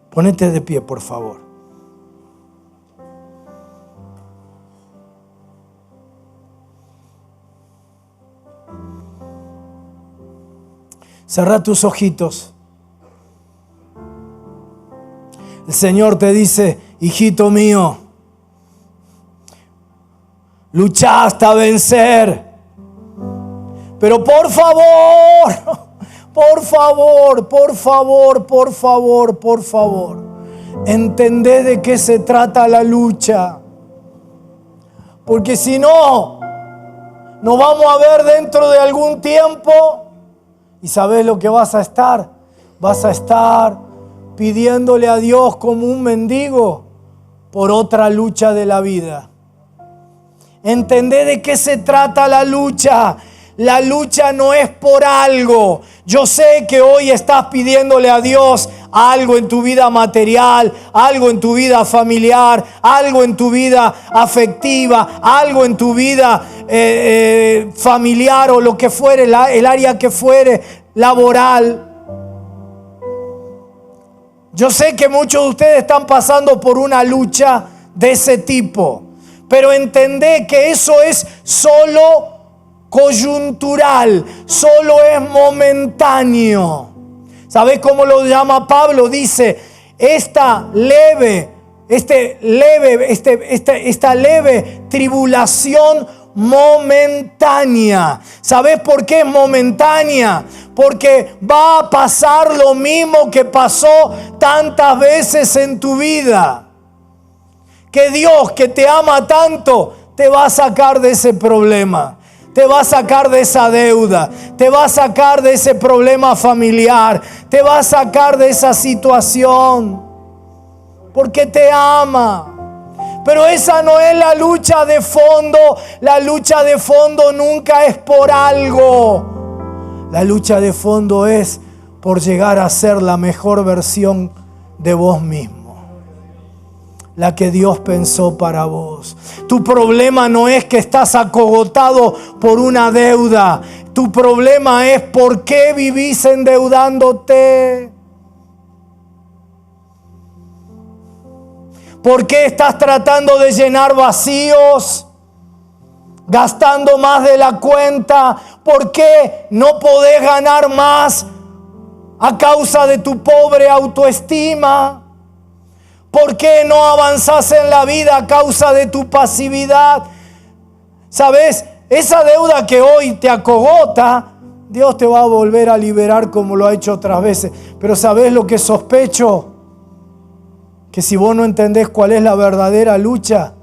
Ponete de pie, por favor. Cerrá tus ojitos. El Señor te dice, hijito mío, lucha hasta vencer. Pero por favor, por favor, entendé de qué se trata la lucha. Porque si no, nos vamos a ver dentro de algún tiempo y ¿sabés lo que vas a estar? Vas a estar pidiéndole a Dios como un mendigo por otra lucha de la vida. Entendé de qué se trata la lucha. La lucha no es por algo. Yo sé que hoy estás pidiéndole a Dios algo en tu vida material, algo en tu vida familiar, algo en tu vida afectiva, algo en tu vida familiar o lo que fuere, el área que fuere, laboral. Yo sé que muchos de ustedes están pasando por una lucha de ese tipo, pero entendé que eso es solo coyuntural, solo es momentáneo. ¿Sabés cómo lo llama Pablo? Dice, esta leve tribulación momentánea. ¿Sabés por qué es momentánea? Porque va a pasar lo mismo que pasó tantas veces en tu vida. Que Dios, que te ama tanto, te va a sacar de ese problema. Te va a sacar de esa deuda, te va a sacar de ese problema familiar, te va a sacar de esa situación, porque te ama. Pero esa no es la lucha de fondo. La lucha de fondo nunca es por algo. La lucha de fondo es por llegar a ser la mejor versión de vos mismo. la que Dios pensó para vos. Tu problema no es que estás acogotado por una deuda. Tu problema es por qué vivís endeudándote. ¿Por qué estás tratando de llenar vacíos? Gastando más de la cuenta. ¿Por qué no podés ganar más a causa de tu pobre autoestima? ¿Por qué no avanzás en la vida a causa de tu pasividad? ¿Sabes? Esa deuda que hoy te acogota, Dios te va a volver a liberar como lo ha hecho otras veces. Pero ¿sabes lo que sospecho? Que si vos no entendés cuál es la verdadera lucha,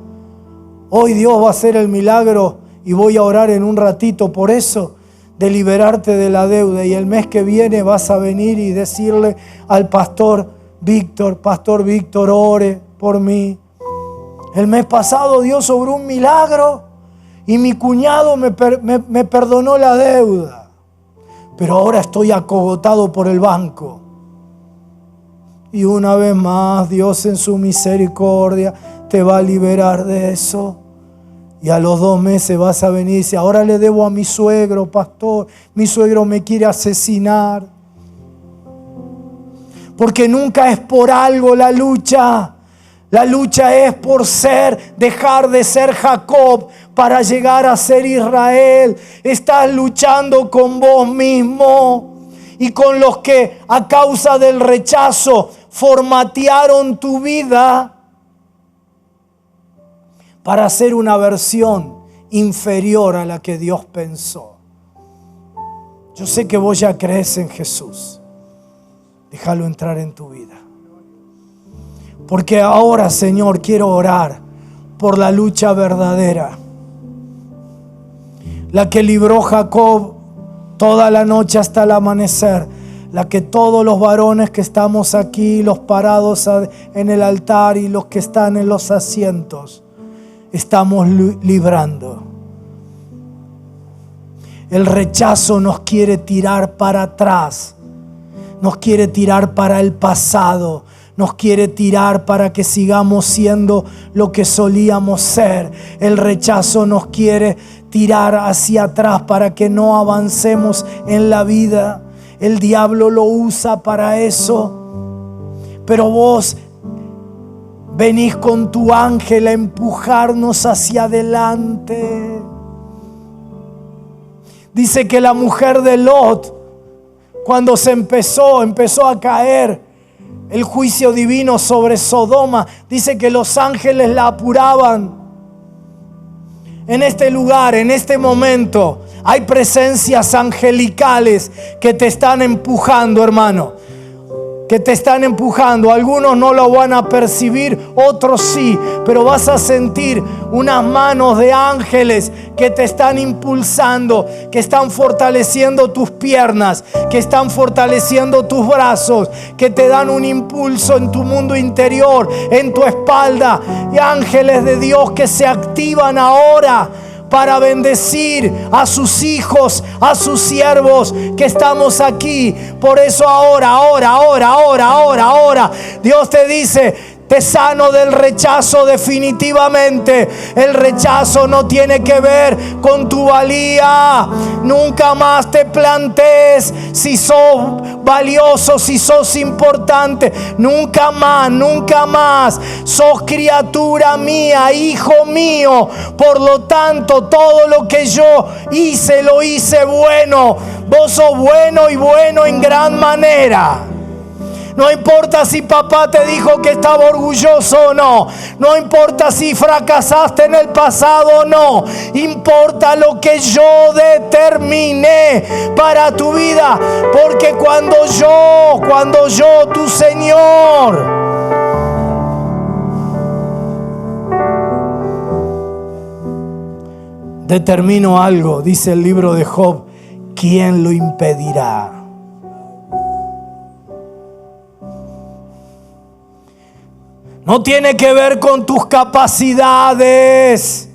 hoy Dios va a hacer el milagro y voy a orar en un ratito por eso, de liberarte de la deuda. Y el mes que viene vas a venir y decirle al pastor Víctor, ore por mí. El mes pasado Dios obró un milagro y mi cuñado me perdonó la deuda. Pero ahora estoy acogotado por el banco. Y una vez más, Dios en su misericordia te va a liberar de eso. Y a los 2 meses vas a venir y dice, ahora le debo a mi suegro, pastor. Mi suegro me quiere asesinar. Porque nunca es por algo la lucha. La lucha es por dejar de ser Jacob para llegar a ser Israel. Estás luchando con vos mismo y con los que a causa del rechazo formatearon tu vida para hacer una versión inferior a la que Dios pensó. Yo sé que vos ya crees en Jesús. Déjalo entrar en tu vida. Porque ahora, Señor, quiero orar por la lucha verdadera. La que libró Jacob toda la noche hasta el amanecer. La que todos los varones que estamos aquí, los parados en el altar y los que están en los asientos, estamos librando. El rechazo nos quiere tirar para atrás. Nos quiere tirar para el pasado. Nos quiere tirar para que sigamos siendo lo que solíamos ser. El rechazo nos quiere tirar hacia atrás para que no avancemos en la vida. El diablo lo usa para eso. Pero vos venís con tu ángel a empujarnos hacia adelante. Dice que la mujer de Lot, cuando empezó a caer el juicio divino sobre Sodoma, dice que los ángeles la apuraban. En este lugar, en este momento, hay presencias angelicales que te están empujando, hermano. Que te están empujando. Algunos no lo van a percibir, otros sí. Pero vas a sentir unas manos de ángeles que te están impulsando, que están fortaleciendo tus piernas, que están fortaleciendo tus brazos, que te dan un impulso en tu mundo interior, en tu espalda. Y ángeles de Dios que se activan ahora para bendecir a sus hijos, a sus siervos que estamos aquí. Por eso ahora, Dios te dice: te sano del rechazo definitivamente. El rechazo no tiene que ver con tu valía. Nunca más te plantees si sos valioso, si sos importante. Nunca más. Sos criatura mía, hijo mío. Por lo tanto, todo lo que yo hice, lo hice bueno. Vos sos bueno y bueno en gran manera. No importa si papá te dijo que estaba orgulloso o no. No importa si fracasaste en el pasado o no. Importa lo que yo determiné para tu vida. Porque cuando yo, tu Señor, determino algo, dice el libro de Job, ¿quién lo impedirá? No tiene que ver con tus capacidades.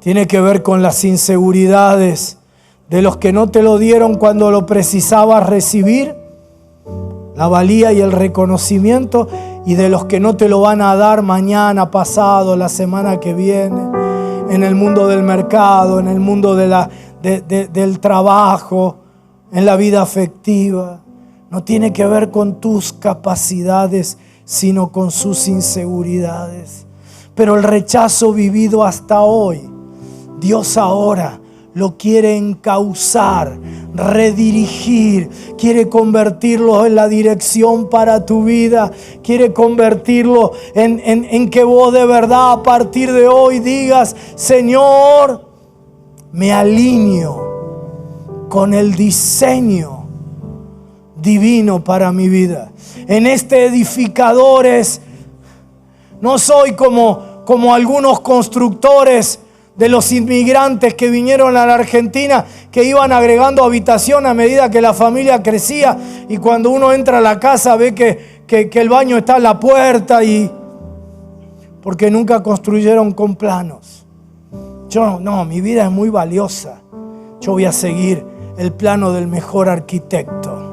Tiene que ver con las inseguridades de los que no te lo dieron cuando lo precisabas recibir. La valía y el reconocimiento. y de los que no te lo van a dar mañana, pasado, la semana que viene, en el mundo del mercado, en el mundo del trabajo, en la vida afectiva. No tiene que ver con tus capacidades, sino con sus inseguridades. Pero el rechazo vivido hasta hoy, Dios ahora lo quiere encauzar, redirigir, quiere convertirlo en la dirección para tu vida, quiere convertirlo en que vos de verdad a partir de hoy digas: Señor, me alineo con el diseño divino para mi vida. En este Edificadores no soy como algunos constructores de los inmigrantes que vinieron a la Argentina, que iban agregando habitación a medida que la familia crecía, y cuando uno entra a la casa ve que el baño está a la puerta, y porque nunca construyeron con planos. Mi vida es muy valiosa. Yo voy a seguir el plano del mejor arquitecto.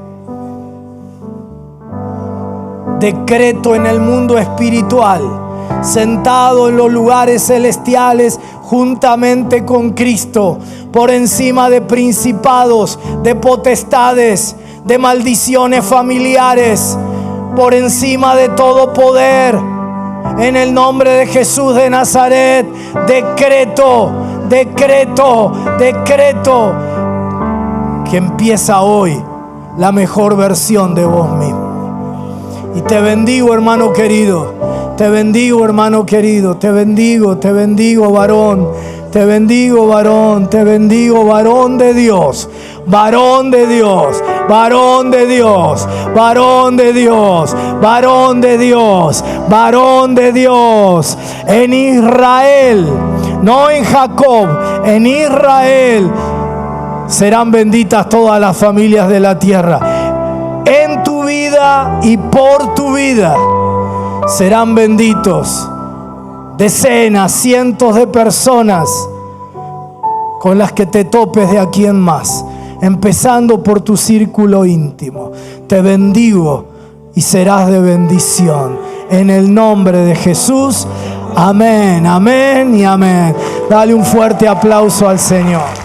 Decreto en el mundo espiritual, sentado en los lugares celestiales juntamente con Cristo, por encima de principados, de potestades, de maldiciones familiares, por encima de todo poder. En el nombre de Jesús de Nazaret, decreto que empieza hoy la mejor versión de vos mismo. Y te bendigo, hermano querido. Te bendigo, hermano querido. Te bendigo, varón. Te bendigo, varón. Te bendigo, varón de Dios. Varón de Dios. Varón de Dios. Varón de Dios. Varón de Dios. Varón de Dios. En Israel, no en Jacob, en Israel serán benditas todas las familias de la tierra. En tu vida y por tu vida serán benditos decenas, cientos de personas con las que te topes de aquí en más, empezando por tu círculo íntimo. Te bendigo y serás de bendición. En el nombre de Jesús, amén, amén y amén. Dale un fuerte aplauso al Señor.